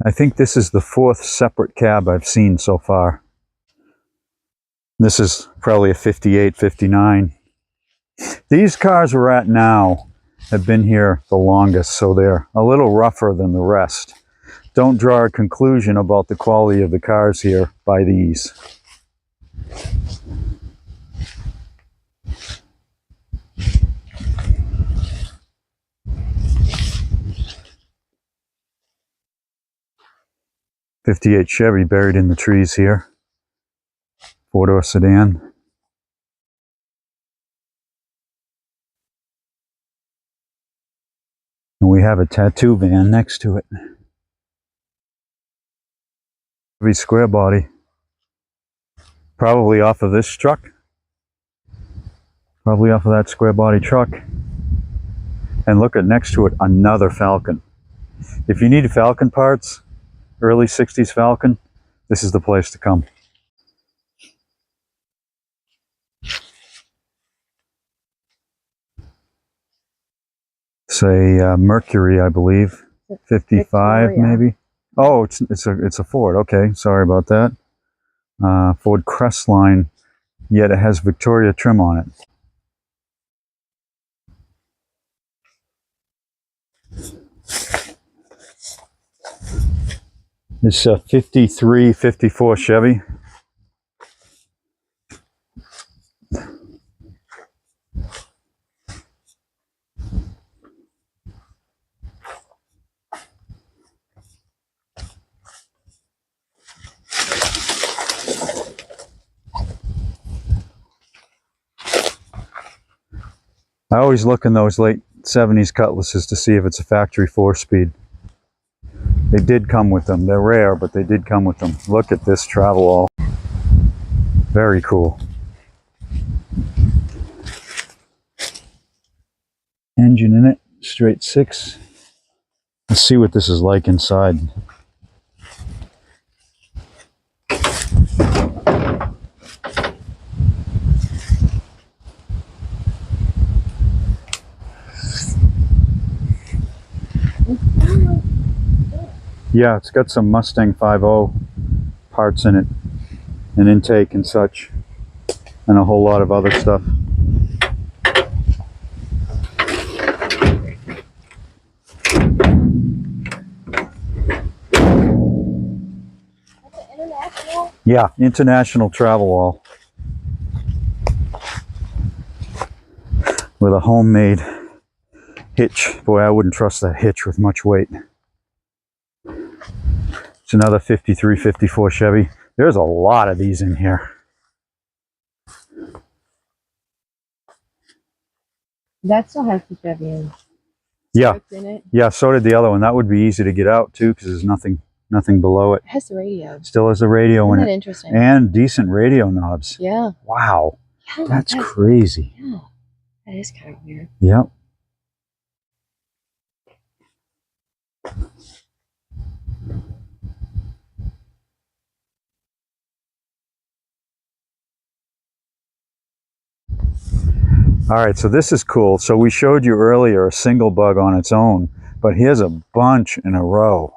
I think this is the fourth separate cab I've seen so far. This is probably a 58, 59. These cars we're at now have been here the longest, so they're a little rougher than the rest. Don't draw a conclusion about the quality of the cars here by these. '58 Chevy buried in the trees here. Four-door sedan. And we have a tattoo van next to it. Chevy square body. Probably off of this truck. Probably off of that square body truck. And look at next to it, another Falcon. If you need Falcon parts, early 60s Falcon, this is the place to come. It's a Mercury, I believe. 55 Victoria. maybe. Oh, it's a Ford. Okay, sorry about that. Ford Crestline, yet it has Victoria trim on it. It's a 53, 54 Chevy. I always look in those late 70s Cutlasses to see if it's a factory 4-speed. They did come with them. They're rare, but they did come with them. Look at this travel all. Very cool. Engine in it, straight 6. Let's see what this is like inside. Yeah, it's got some Mustang 5.0 parts in it, an intake and such, and a whole lot of other stuff. Yeah, international travel all with a homemade hitch. Boy, I wouldn't trust that hitch with much weight. It's another 53, 54 Chevy. There's a lot of these in here. That still has the Chevy in. Yeah, In it. yeah. So did the other one. That would be easy to get out too, because there's nothing below it. It has the radio. Still has the radio Isn't in that it, interesting? and decent radio knobs. Yeah. Wow, Yeah, that's crazy. Yeah, that is kind of weird. Yep. All right, so this is cool. So we showed you earlier a single bug on its own, but here's a bunch in a row.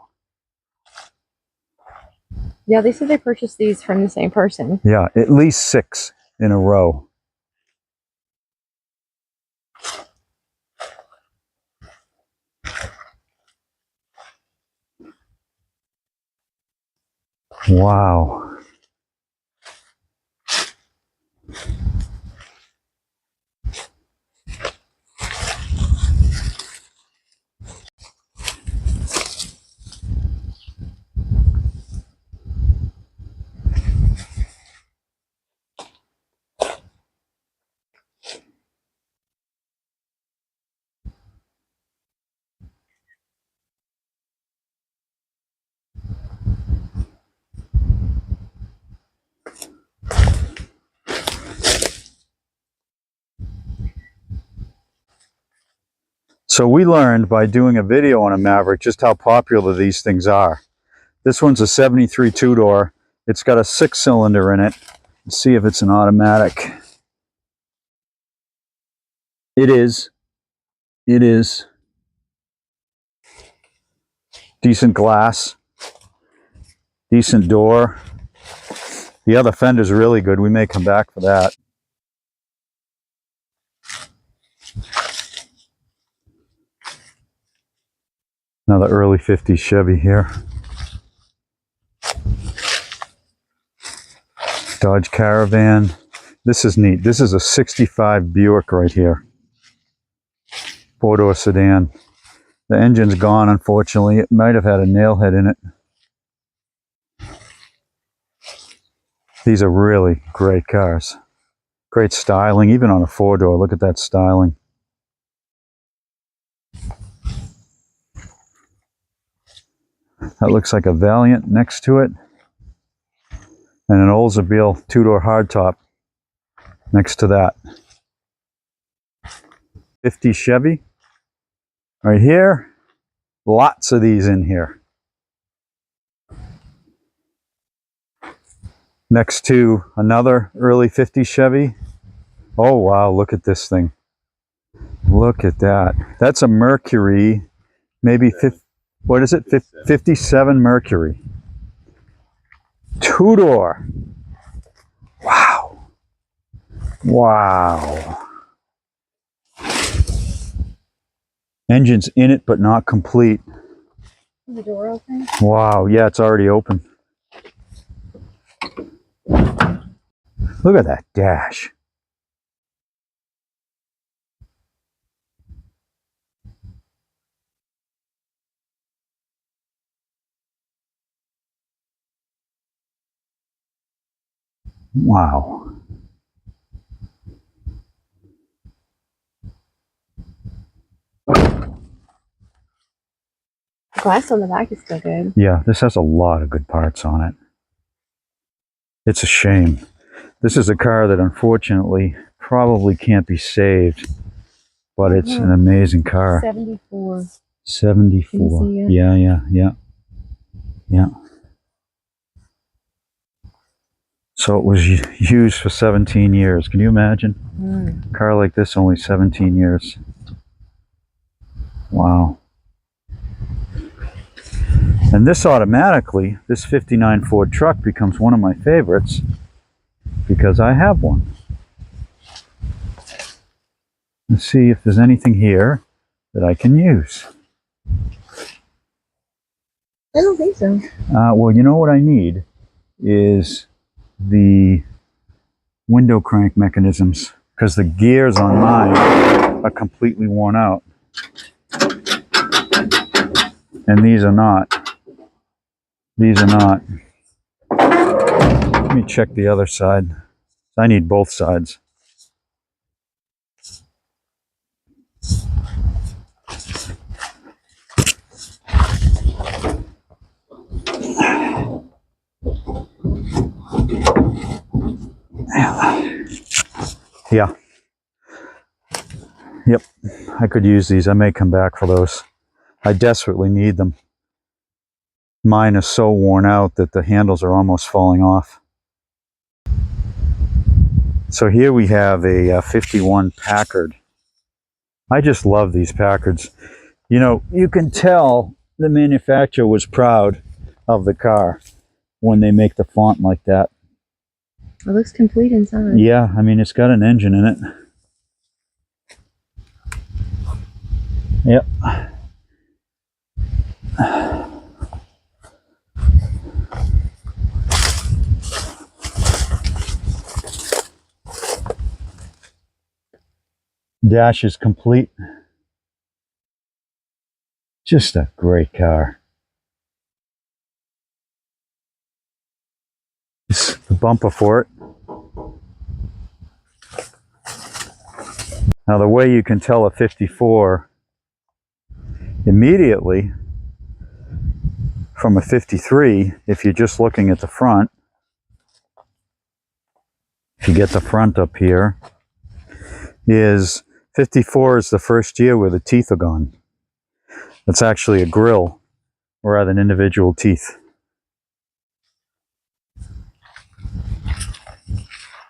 Yeah, they said they purchased these from the same person. Yeah, at least 6 in a row. Wow. So we learned by doing a video on a Maverick just how popular these things are. This one's a 73 two-door. It's got a 6-cylinder in it. Let's see if it's an automatic. It is. It is. Decent glass. Decent door. The other fender's really good. We may come back for that. Another early 50s Chevy here. Dodge Caravan. This is neat. This is a 65 Buick right here. 4-door sedan. The engine's gone, unfortunately. It might have had a nail head in it. These are really great cars. Great styling, even on a 4-door. Look at that styling. That looks like a Valiant next to it. And an Oldsmobile 2-door hardtop next to that. 50 Chevy. Right here. Lots of these in here. Next to another early 50 Chevy. Oh wow, look at this thing. Look at that. That's a Mercury, maybe, what is it? 57 Mercury. 2-door. Wow. Wow. Engine's in it, but not complete. Is the door open? Wow, yeah, it's already open. Look at that dash. Wow. glass on the back is still good. Yeah, this has a lot of good parts on it. It's a shame. This is a car that unfortunately probably can't be saved, but it's an amazing car. 74. 74. Can you see it? Yeah. So it was used for 17 years. Can you imagine? A car like this, only 17 years. Wow. And this automatically, this 59 Ford truck becomes one of my favorites because I have one. Let's see if there's anything here that I can use. I don't think so. Well, you know what I need is the window crank mechanisms, because the gears on mine are completely worn out. And these are not. These are not. Let me check the other side. I need both sides. Yeah. Yep. I could use these. I may come back for those. I desperately need them. Mine is so worn out that the handles are almost falling off. So here we have a 51 Packard. I just love these Packards. You know, you can tell the manufacturer was proud of the car when they make the font like that. It looks complete inside. Yeah, I mean, it's got an engine in it. Yep. Dash is complete. Just a great car. It's the bumper for it. Now the way you can tell a 54 immediately from a 53, if you're just looking at the front, if you get the front up here, is 54 is the first year where the teeth are gone. It's actually a grill rather than individual teeth.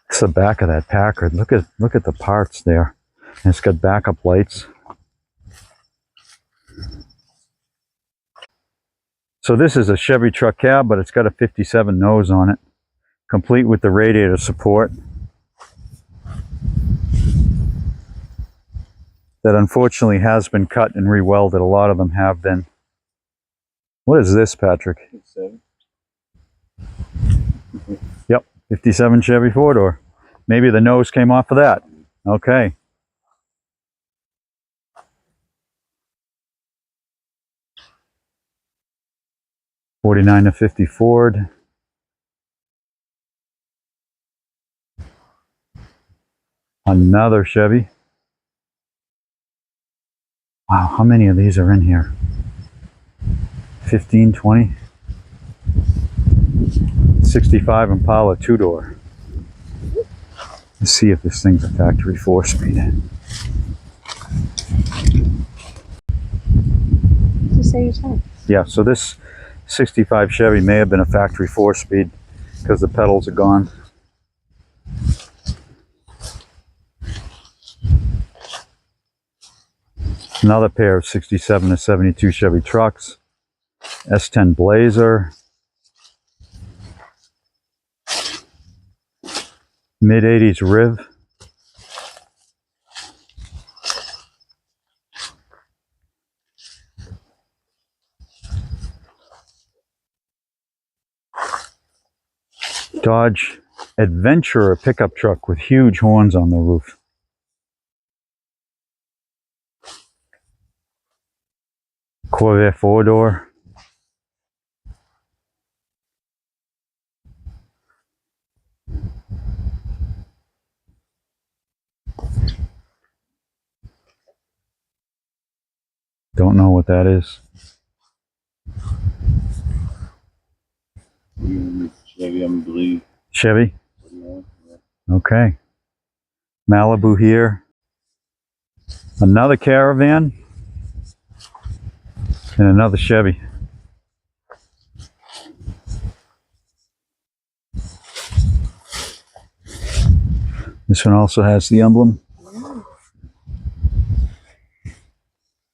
It's the back of that Packard. Look at the parts there. And it's got backup lights. So this is a Chevy truck cab, but it's got a 57 nose on it, complete with the radiator support. That unfortunately has been cut and rewelded. A lot of them have been. What is this, Patrick? 57. Yep, 57 Chevy four-door. Maybe the nose came off of that. Okay. '49 to '50 Ford. Another Chevy. Wow, how many of these are in here? 15, 20? 65 Impala two-door. Let's see if this thing's a factory 4-speed. Just say your time. Yeah, so this 65 Chevy may have been a factory 4-speed because the pedals are gone. Another pair of 67 to 72 Chevy trucks. S10 Blazer. Mid-80s Riv. Dodge Adventurer pickup truck with huge horns on the roof. Corvette four-door. Don't know what that is. Chevy, I believe. Chevy? 41, yeah. Okay. Malibu here. Another Caravan. And another Chevy. This one also has the emblem.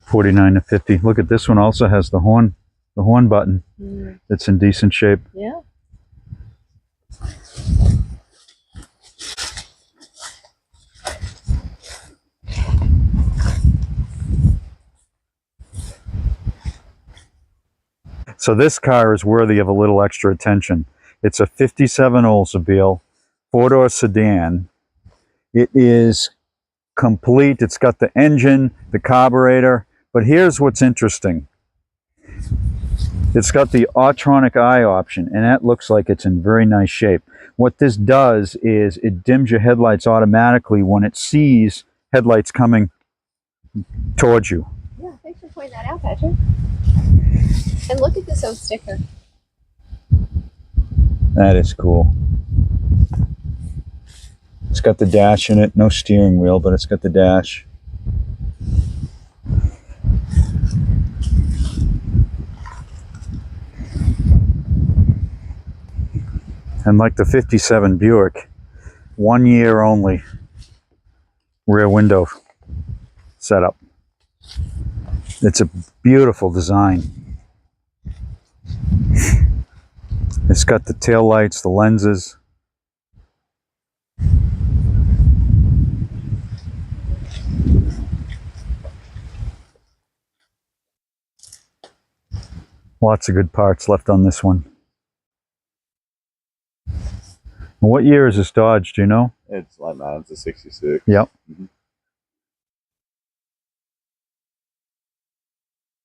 49 to 50. Look at this one, also has the horn button. It's in decent shape. Yeah. So this car is worthy of a little extra attention. It's a 57 Oldsmobile, four-door sedan. It is complete. It's got the engine, the carburetor, but here's what's interesting. It's got the Autronic eye option, and that looks like it's in very nice shape. What this does is it dims your headlights automatically when it sees headlights coming towards you. Yeah, thanks for pointing that out, Patrick. And look at this old sticker. That is cool. It's got the dash in it, no steering wheel, but it's got the dash. And like the 57 Buick, 1 year only rear window setup. It's a beautiful design. It's got the tail lights, the lenses. Lots of good parts left on this one. What year is this Dodge, do you know? It's like mine. It's a 66. Yep. I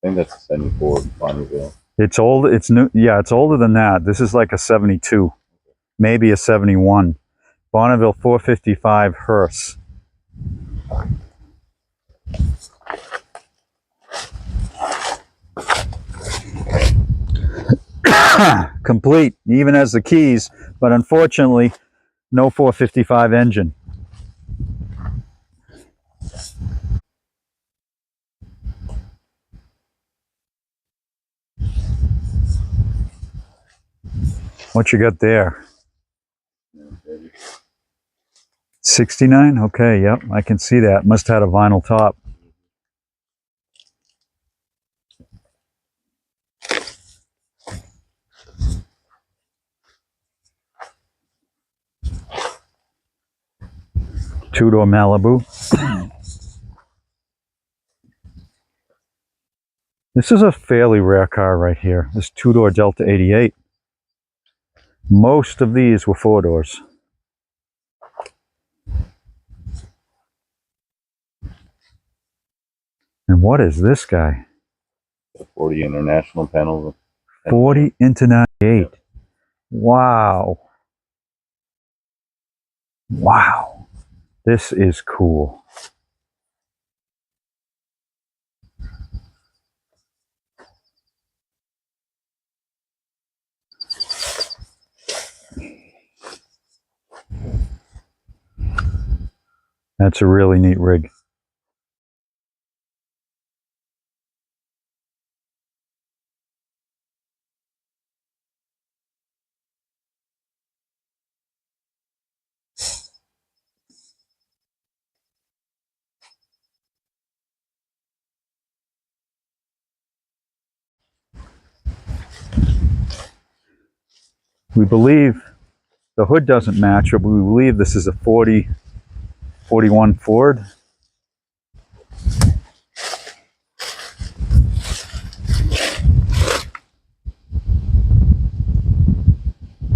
think that's a 74 Bonneville. It's old, it's new, yeah, it's older than that. This is like a 72, maybe a 71. Bonneville 455 hearse. Complete, even has the keys, but unfortunately, no 455 engine. What you got there? 69? Okay, yep, I can see that. Must have had a vinyl top. Two-door Malibu. This is a fairly rare car right here. This two-door Delta 88. Most of these were four doors. And what is this guy? 40 International panel. 40 into 98. Wow. Wow. This is cool. That's a really neat rig. We believe the hood doesn't match, but we believe this is a 41 Ford.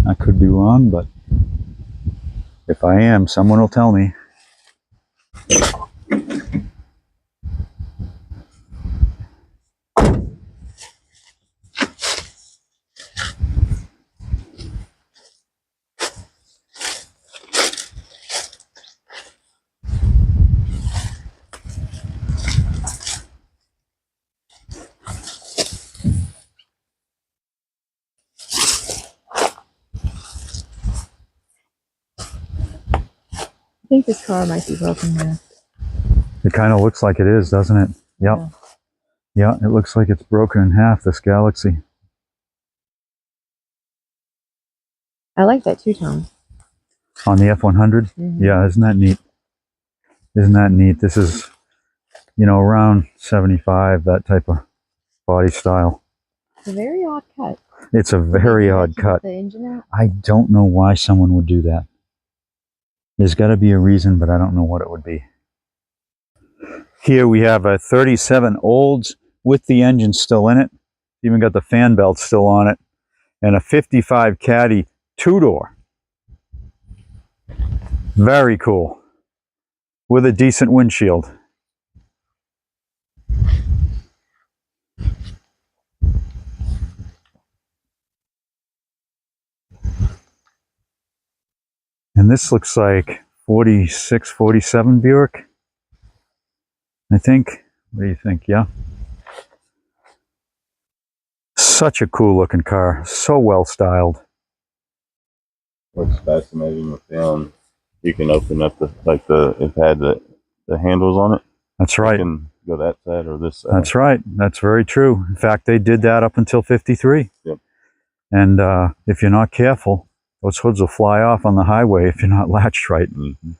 I could be wrong, but if I am, someone will tell me. think this car might be broken here. It kind of looks like it is, doesn't it? Yep. Yeah, it looks like it's broken in half, this Galaxy. I like that two-tone. On the F100? Yeah, isn't that neat? Isn't that neat? This is, you know, around 75, that type of body style. It's a very odd cut. It's a very odd cut. The engine out. I don't know why someone would do that. There's got to be a reason, but I don't know what it would be. Here we have a 37 Olds with the engine still in it. Even got the fan belt still on it. And a 55 Caddy two-door. Very cool. With a decent windshield. And this looks like 46, 47 Buick, I think. What do you think? Yeah. Such a cool looking car. So well styled. What's fascinating with them, you can open up it had the handles on it. That's You right. can go that side or this side. That's right. That's very true. In fact, they did that up until 53. Yep. And if you're not careful, those hoods will fly off on the highway if you're not latched right. Mm-hmm.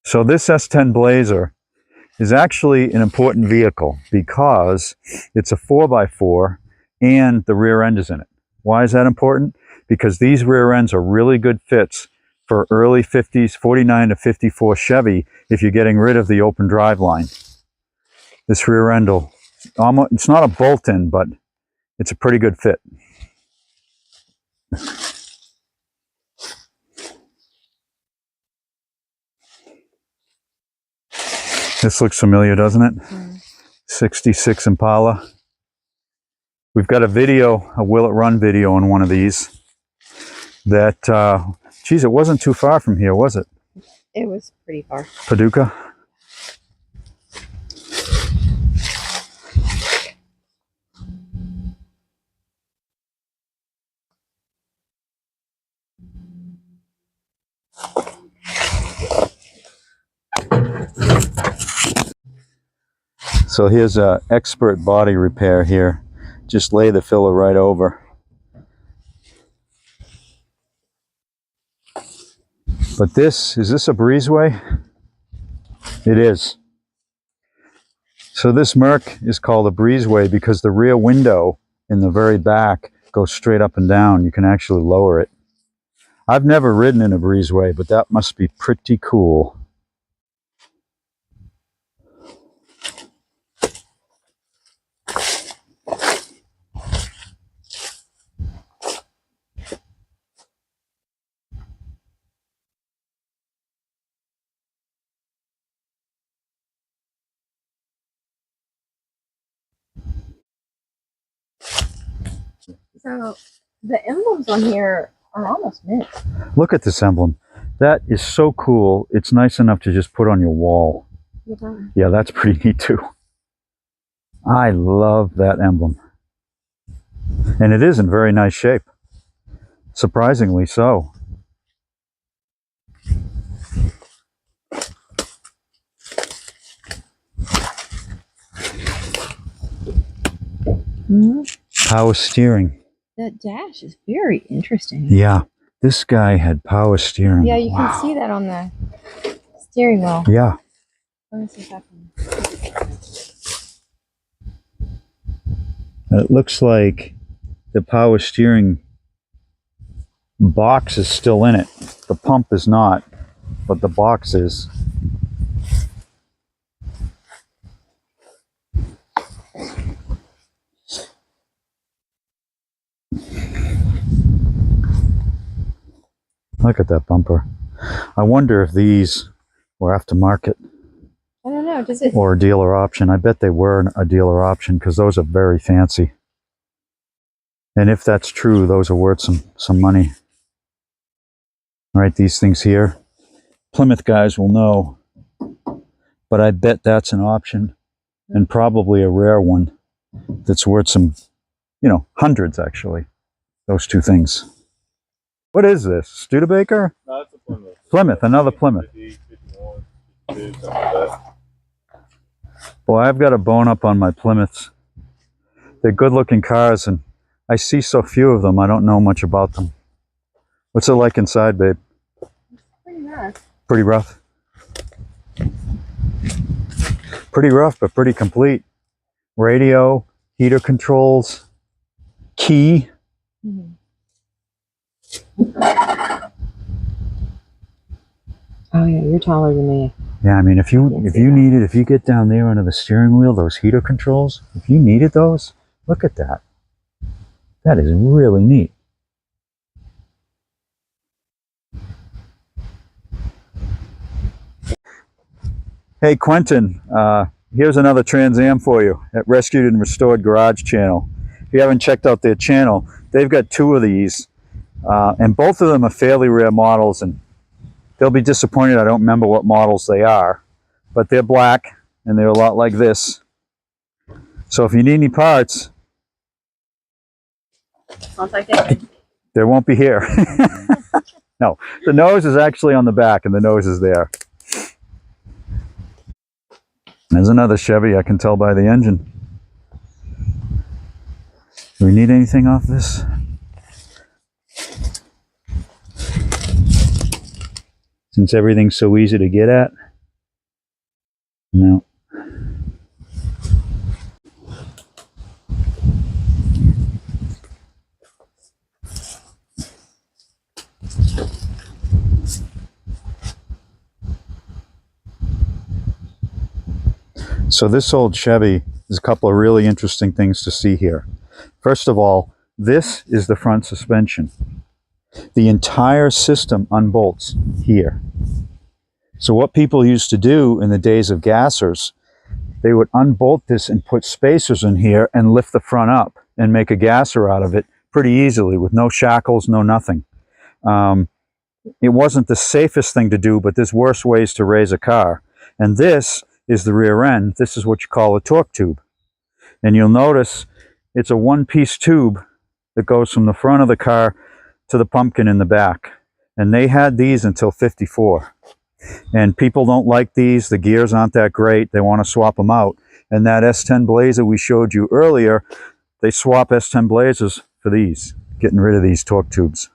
So this S10 Blazer is actually an important vehicle because it's a 4x4 and the rear end is in it. Why is that important? Because these rear ends are really good fits for early 50s, 49 to 54 Chevy if you're getting rid of the open drive line. This rear end will almost, it's not a bolt-in, but it's a pretty good fit. This looks familiar, doesn't it? 66 Impala. We've got a video, a Will It Run video on one of these that, geez, it wasn't too far from here, was it? It was pretty far. Paducah? So here's a expert body repair here. Just lay the filler right over. But is this a breezeway? It is. So this Merc is called a breezeway because the rear window in the very back goes straight up and down. You can actually lower it. I've never ridden in a breezeway, but that must be pretty cool. So the emblems on here are almost mint. Look at this emblem. That is so cool. It's nice enough to just put on your wall. Yeah, that's pretty neat too. I love that emblem. And it is in very nice shape. Surprisingly so. Power steering. That dash is very interesting. Yeah, this guy had power steering. Yeah, you can see that on the steering wheel. Yeah. Let me see if I can. It looks like the power steering box is still in it. The pump is not, but the box is. Look at that bumper. I wonder if these were aftermarket I don't know. Does it? or a dealer option. I bet they were a dealer option because those are very fancy. And if that's true, those are worth some money. All right, these things here, Plymouth guys will know, but I bet that's an option and probably a rare one. that's worth some, you know, hundreds actually. Those two things. What is this? Studebaker? No, that's a Plymouth. Plymouth, another Plymouth. 50, 51, 52, something like that. Boy, I've got a bone up on my Plymouths. They're good looking cars and I see so few of them, I don't know much about them. What's it like inside, babe? Pretty nice. Pretty rough. Pretty rough, but pretty complete. Radio, heater controls, key. Mm-hmm. Oh yeah, you're taller than me. Yeah, I mean, if you needed, if you get down there under the steering wheel, those heater controls, if you needed those, look at that. That is really neat. Hey, Quentin, here's another Trans Am for you at Rescued and Restored Garage channel. If you haven't checked out their channel, they've got two of these, and both of them are fairly rare models, and they'll be disappointed I don't remember what models they are, but they're black, and they're a lot like this. So if you need any parts, Contact David. they won't be here. No, the nose is actually on the back, and the nose is there. There's another Chevy, I can tell by the engine. Do we need anything off this? Since everything's so easy to get at? No. So this old Chevy, there's a couple of really interesting things to see here. First of all, this is the front suspension. The entire system unbolts here. So what people used to do in the days of gassers, they would unbolt this and put spacers in here and lift the front up and make a gasser out of it pretty easily with no shackles, no nothing. It wasn't the safest thing to do, but there's worse ways to raise a car. And this is the rear end. This is what you call a torque tube. And you'll notice it's a one-piece tube that goes from the front of the car to the pumpkin in the back. And they had these until '54. And people don't like these. The gears aren't that great. They want to swap them out. And that S10 Blazer we showed you earlier, they swap S10 Blazers for these, getting rid of these torque tubes.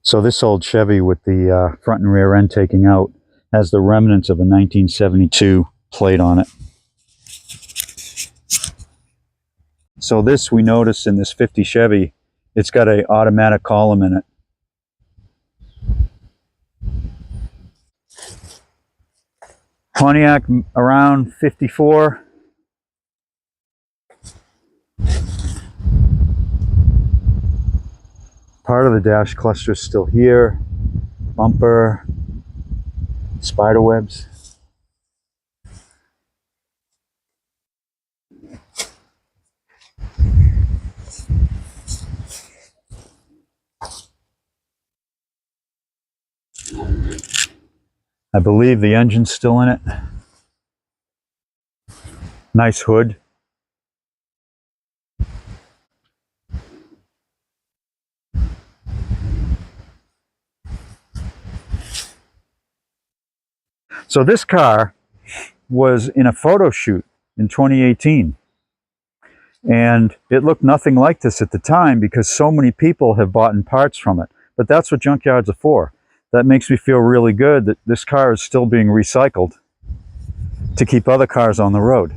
So this old Chevy with the front and rear end taking out has the remnants of a 1972 plate on it. So this we noticed in this 50 Chevy, it's got an automatic column in it. Pontiac around 54. Part of the dash cluster is still here. Bumper, spider webs. I believe the engine's still in it. Nice hood. So this car was in a photo shoot in 2018. And it looked nothing like this at the time because so many people have bought in parts from it. But that's what junkyards are for. That makes me feel really good that this car is still being recycled to keep other cars on the road.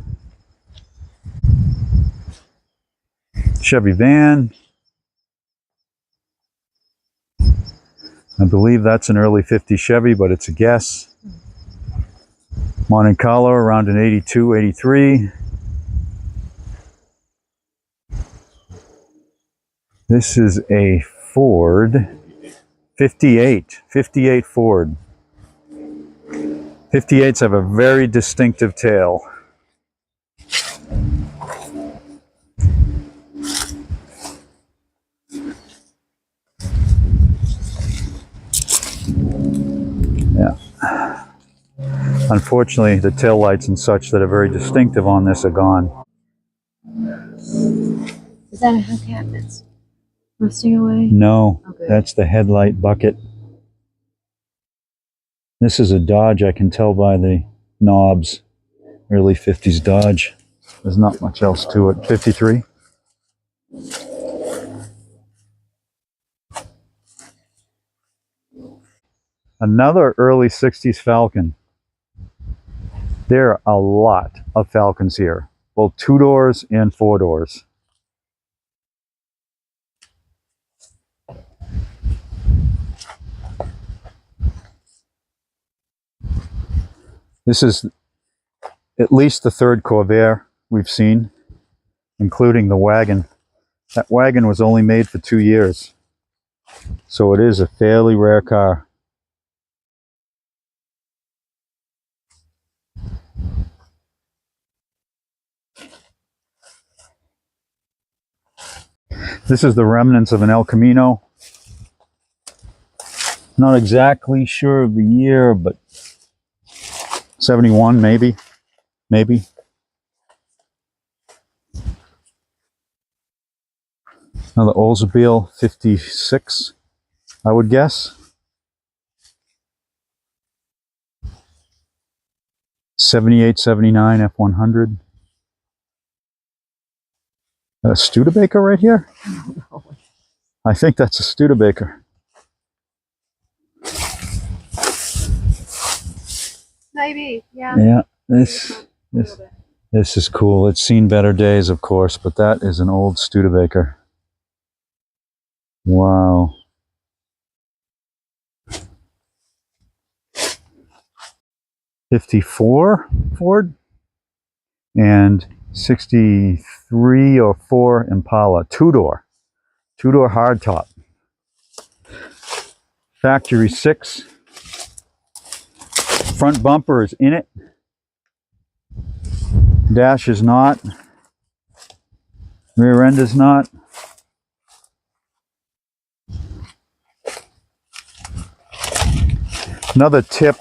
Chevy van. I believe that's an early 50s Chevy, but it's a guess. Monte Carlo around an 82, 83. This is a Ford 58 Ford. 58s have a very distinctive tail. Yeah. Unfortunately, the tail lights and such that are very distinctive on this are gone. Is that a hubcap that's rusting away? No, Oh, good. that's the headlight bucket. This is a Dodge, I can tell by the knobs. Early 50s Dodge. There's not much else to it. 53. Another early 60s Falcon. There are a lot of Falcons here, both 2-doors and 4-doors. This is at least the third Corvair we've seen, including the wagon. That wagon was only made for 2 years, so it is a fairly rare car. This is the remnants of an El Camino. Not exactly sure of the year, but 71 maybe. Another Oldsmobile 56, I would guess. 78, 79 F100. A Studebaker right here? I think that's a Studebaker. Maybe, yeah. Yeah, this is cool. It's seen better days, of course, but that is an old Studebaker. Wow. '54 Ford and 63 or 4 Impala, 2-door hardtop. Factory 6. Front bumper is in it. Dash is not. Rear end is not. Another tip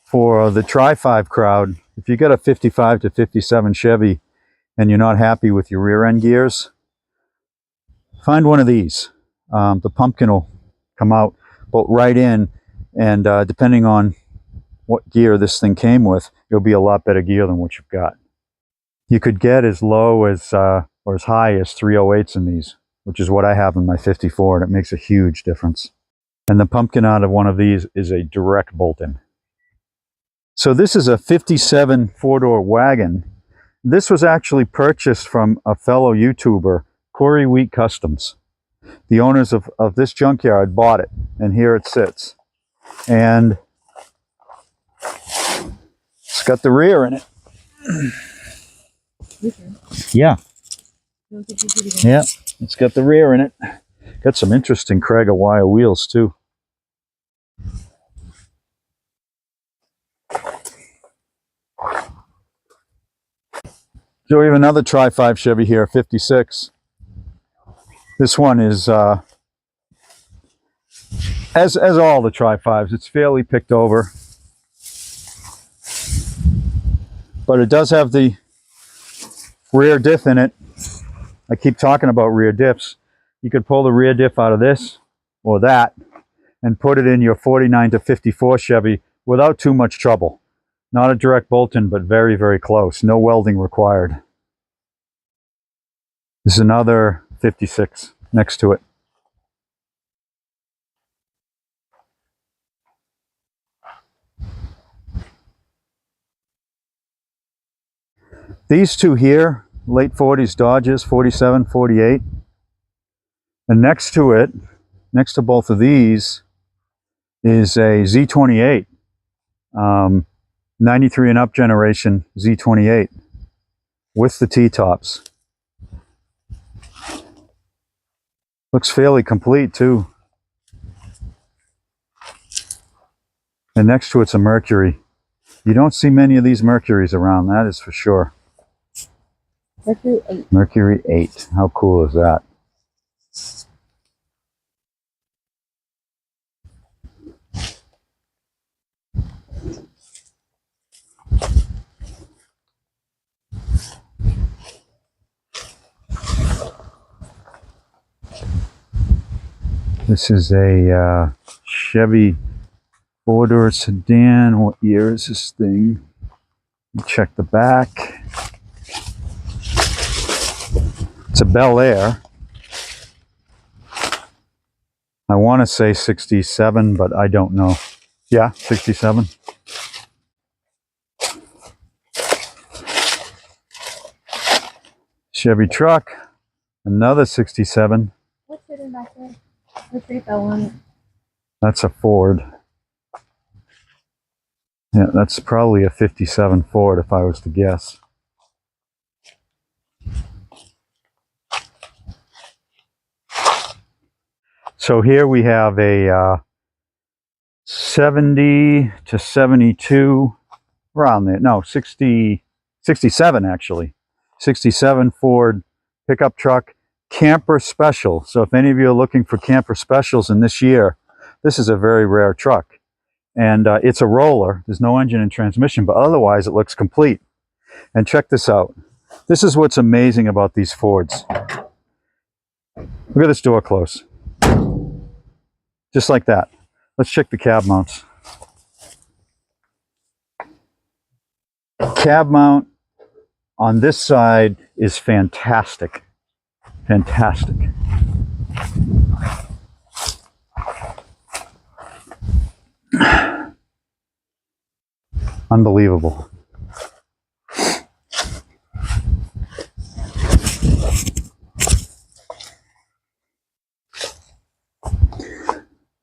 for the Tri-5 crowd, if you got a 55 to 57 Chevy and you're not happy with your rear end gears, find one of these. The pumpkin will come out, bolt right in, and depending on what gear this thing came with, it'll be a lot better gear than what you've got. You could get as low as or as high as 308s in these, which is what I have in my 54, and it makes a huge difference. And the pumpkin out of one of these is a direct bolt-in. So this is a 57 4-door wagon. This was actually purchased from a fellow YouTuber, Corey Wheat Customs. The owners of this junkyard bought it, and here it sits. And it's got the rear in it. Yeah. Yeah, it's got the rear in it. Got some interesting Craig wire wheels too. So we have another Tri-5 Chevy here, 56. This one is, as all the Tri-5s, it's fairly picked over. But it does have the rear diff in it. I keep talking about rear diffs. You could pull the rear diff out of this or that and put it in your 49 to 54 Chevy without too much trouble. Not a direct bolt-in, but very, very close. No welding required. This is another 56 next to it. These two here, late 40s Dodges, 47, 48. And next to it, next to both of these, is a Z28. 93 and up generation Z28 with the T-tops. Looks fairly complete too. And next to it's a Mercury. You don't see many of these Mercuries around, that is for sure. Mercury 8. Mercury 8. How cool is that? This is a Chevy four-door sedan. What year is this thing? Check the back. It's a Bel Air. I want to say 67, but I don't know. Yeah, 67. Chevy truck, another 67. What's it in back there? The pretty fell on it. That's a Ford. Yeah, that's probably a 57 Ford if I was to guess. So here we have a 70 to 72, around there. No, 60, 67 actually. 67 Ford pickup truck, camper special. So if any of you are looking for camper specials in this year, this is a very rare truck. And it's a roller. There's no engine and transmission, but otherwise it looks complete. And check this out. This is what's amazing about these Fords. Look at this door close. Just like that. Let's check the cab mounts. Cab mount on this side is fantastic. Fantastic. Unbelievable.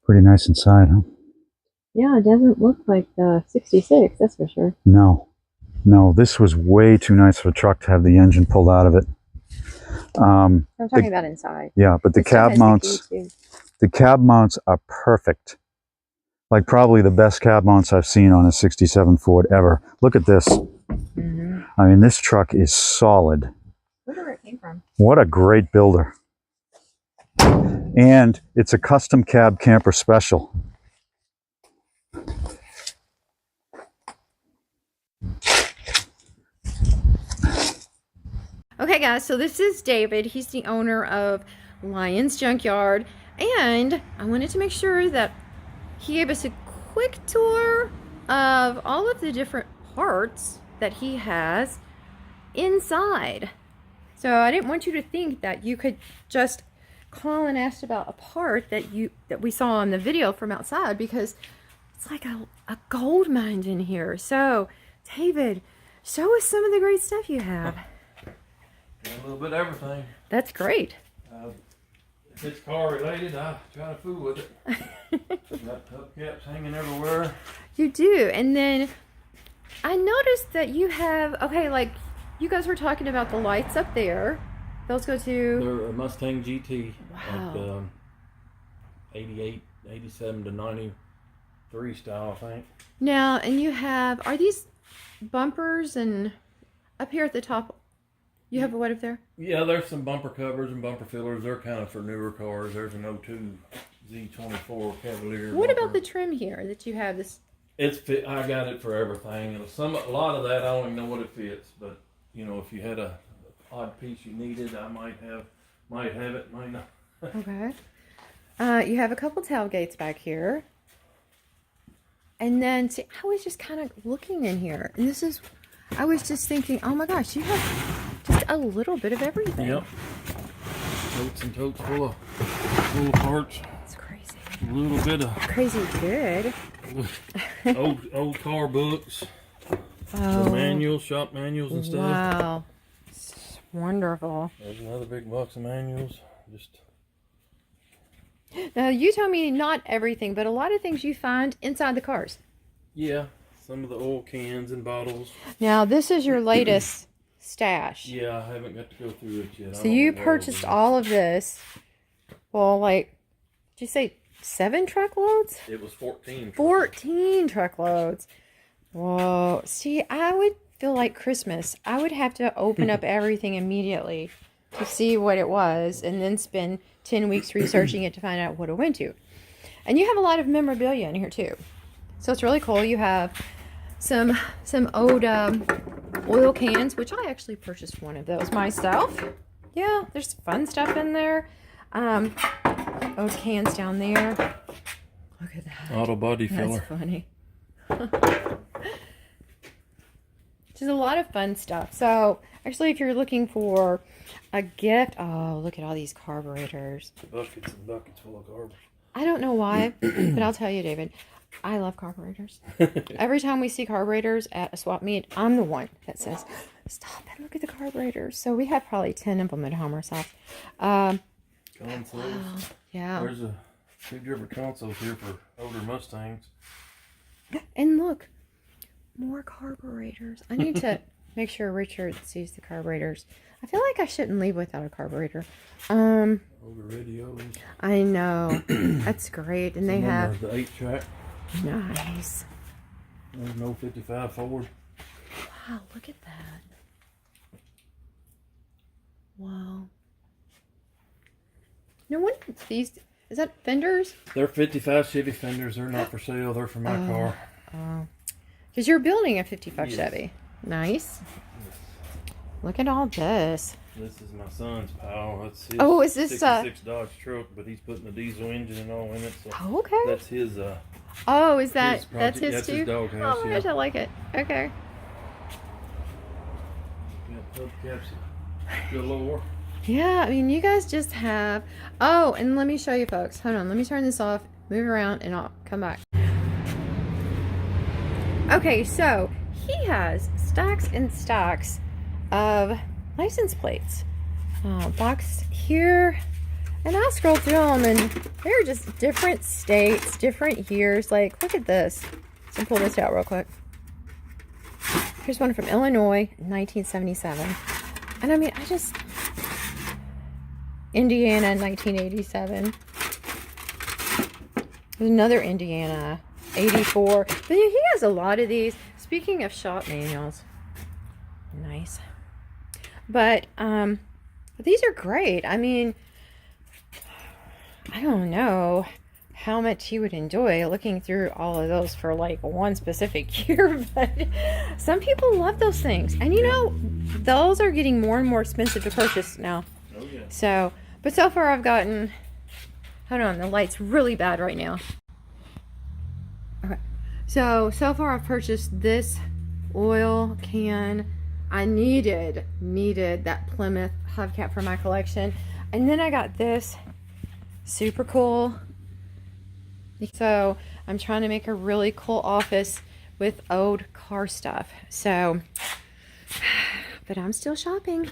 Pretty nice inside, huh? Yeah, it doesn't look like the 66, that's for sure. No. No, this was way too nice of a truck to have the engine pulled out of it. I'm talking about inside. Yeah, but the It still cab has mounts, key, too. the cab mounts are perfect. Like probably the best cab mounts I've seen on a 67 Ford ever. Look at this. Mm-hmm. I mean, this truck is solid. Wonder where it came from. What a great builder. And it's a custom cab camper special. Okay, guys, so this is David. He's the owner of Lion's Junkyard. And I wanted to make sure that he gave us a quick tour of all of the different parts that he has inside. So I didn't want you to think that you could just call and ask about a part that we saw in the video from outside, because it's like a gold mine in here. So, David, show us some of the great stuff you have. A little bit of everything. That's great. If it's car related, I try to fool with it. Got hubcaps hanging everywhere. You do. And then I noticed that you have, okay, like you guys were talking about the lights up there. Those go to... They're a Mustang GT. Wow. Like 88, 87 to 93 style, I think. Now, and you have, are these bumpers and up here at the top, you have what up there? Yeah, there's some bumper covers and bumper fillers. They're kind of for newer cars. There's an 02 Z24 Cavalier. What bumper. about the trim here that you have this? It's fit. I got it for everything, and a lot of that I don't even know what it fits. But you know, if you had a odd piece you needed, I might have it, might not. Okay. You have a couple tailgates back here. And then, see, I was just kind of looking in here. And I was just thinking, oh my gosh, you have just a little bit of everything. Yep. Totes and totes full of parts. It's crazy. A little bit of Crazy good. old car books. Oh. The manuals, shop manuals and stuff. Wow. It's wonderful. There's another big box of manuals. Now, you tell me not everything, but a lot of things you find inside the cars. Yeah, some of the oil cans and bottles. Now, this is your latest stash. Yeah, I haven't got to go through it yet. So you purchased all of this. Well, like, did you say 7 truckloads? It was 14. 14 truckloads. Whoa. See, I would feel like Christmas. I would have to open up everything immediately to see what it was and then spend 10 weeks researching it to find out what it went to. And you have a lot of memorabilia in here too. So it's really cool. You have some old oil cans, which I actually purchased one of those myself. Yeah, there's fun stuff in there. old cans down there. Look at that. Auto body filler. That's funny. Just a lot of fun stuff. So, actually, if you're looking for a gift, oh, look at all these carburetors. Buckets and buckets full of garbage. I don't know why, but I'll tell you, David, I love carburetors. Every time we see carburetors at a swap meet, I'm the one that says, stop and look at the carburetors. So we have probably 10 of them at home ourselves. Consoles. Wow, yeah. There's a few different consoles here for older Mustangs. And look, more carburetors. I need to make sure Richard sees the carburetors. I feel like I shouldn't leave without a carburetor. Older radios. I know. That's great. And they have the 8-track. nice. There's no 55 Ford. Wow, look at that. Wow. No wonder these, is that fenders? They're 55 Chevy fenders. They're not for sale. They're for my car. Oh. Because you're building a 55 Yes. Chevy. Nice. Look at all this. This is my son's pal. That's his Oh, is this, 66 Dodge truck, but he's putting a diesel engine and all in it. So Oh, okay. that's his Oh, is that, his that's project. his That's too? his doghouse, Oh my yeah. gosh, I like it. Okay. got hubcaps galore. Yeah, I mean, you guys just have... Oh, and let me show you, folks. Hold on. Let me turn this off, move around, and I'll come back. Okay, so he has stacks and stacks of license plates. Box here. And I scrolled through them, and they're just different states, different years. Like, look at this. Let's pull this out real quick. Here's one from Illinois, 1977. And I mean, I just... Indiana, 1987. There's another Indiana, 84. But he has a lot of these. Speaking of shop manuals. Nice. But these are great. I mean, I don't know how much he would enjoy looking through all of those for like one specific year, but some people love those things. And you know, those are getting more and more expensive to purchase now. Oh yeah. So, but so far I've gotten, hold on, the light's really bad right now. Okay. So far I've purchased this oil can. I needed that Plymouth hubcap for my collection. And then I got this super cool. So I'm trying to make a really cool office with old car stuff. So, but I'm still shopping.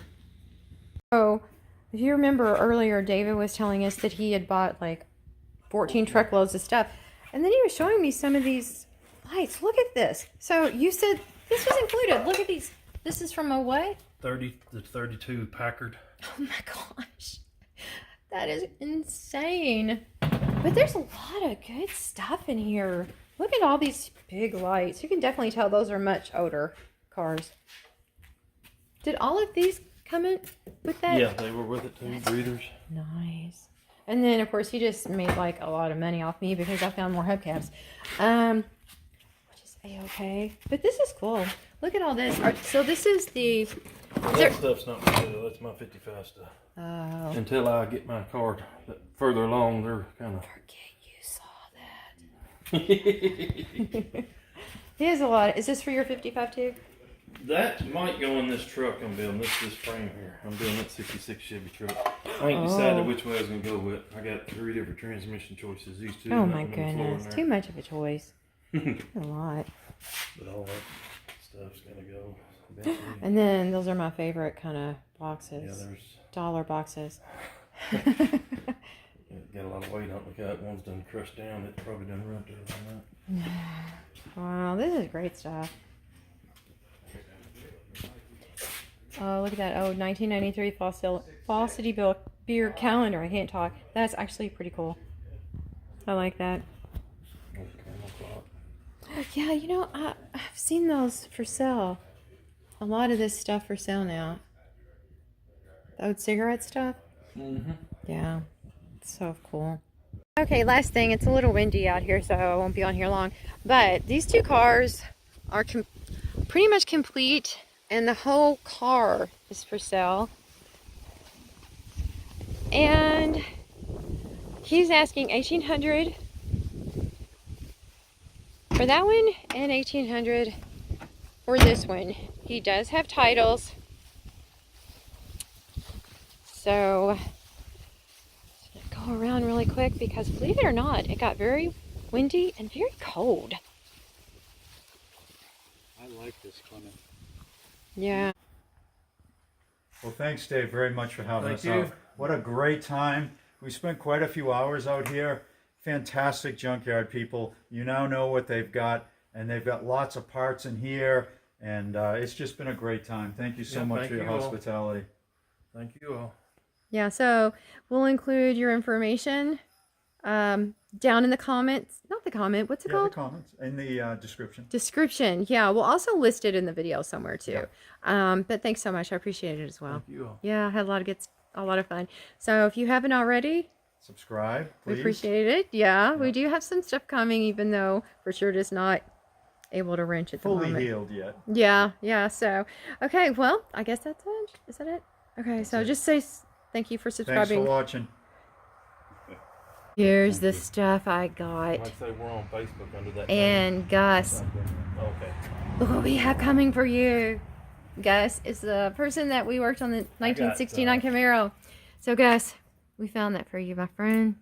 So if you remember earlier, David was telling us that he had bought like 14 truckloads of stuff. And then he was showing me some of these lights. Look at this. So you said this was included. Look at these. This is from a what? 32 Packard. Oh my gosh. That is insane. But there's a lot of good stuff in here. Look at all these big lights. You can definitely tell those are much older cars. Did all of these come in with that? Yeah, they were with it too. Breathers. Nice. And then, of course, he just made like a lot of money off me because I found more hubcaps. Which is a-okay. But this is cool. Look at all this. So this is the... That stuff's not for sale. That's my 55 stuff. Oh. Until I get my car further along, they're kind of... Forget you saw that. He has a lot. Is this for your 55 too? That might go in this truck I'm building. This frame here. I'm building that 66 Chevy truck. I ain't decided which way I was going to go with. I got 3 different transmission choices. These two. Oh my goodness. Too much of a choice. A lot. But all that stuff's going to go eventually. And then those are my favorite kind of boxes. Yeah, there's... Dollar boxes. Got a lot of weight on the cut. One's done crushed down. It probably done run to it on that. Wow, this is great stuff. Oh, look at that. Oh, 1993 Fall City Beer calendar. I can't talk. That's actually pretty cool. I like that. There's a camel clock. Yeah, you know, I've seen those for sale. A lot of this stuff for sale now. The old cigarette stuff. Mm-hmm. Yeah, it's so cool. Okay, last thing. It's a little windy out here, so I won't be on here long. But these two cars are pretty much complete, and the whole car is for sale. And He's asking 1800 for that one and 1800 for this one. He does have titles. So go around really quick because believe it or not, it got very windy and very cold. I like this Clement. Yeah. Well, thanks, Dave, very much for having Thank us you. out. What a great time. We spent quite a few hours out here. Fantastic junkyard people. You now know what they've got, and they've got lots of parts in here, and it's just been a great time. Thank you so Yeah, much thank for your you all. hospitality. Thank you all. Yeah, so we'll include your information down in the comments. Not the comment, what's it Yeah, the called? comments in the description. Description. Yeah, we'll also list it in the video somewhere too. Yeah. But thanks so much. I appreciate it as well. Thank you all. Yeah, I had a lot of fun. So if you haven't already, Subscribe, please. we appreciate it. Yeah, we Yeah. do have some stuff coming, even though for sure it is not able to wrench at the Fully moment. healed yet. Yeah. So, okay, well, I guess that's it. Is that it? Okay, so it. just say thank you for Thanks subscribing. for watching. Here's the stuff I got. Like I say, we're on Facebook under that And Gus, name. Okay. look what we have coming for you. Gus is the person that we worked on the 1969 Camaro. So Gus, we found that for you, my friend.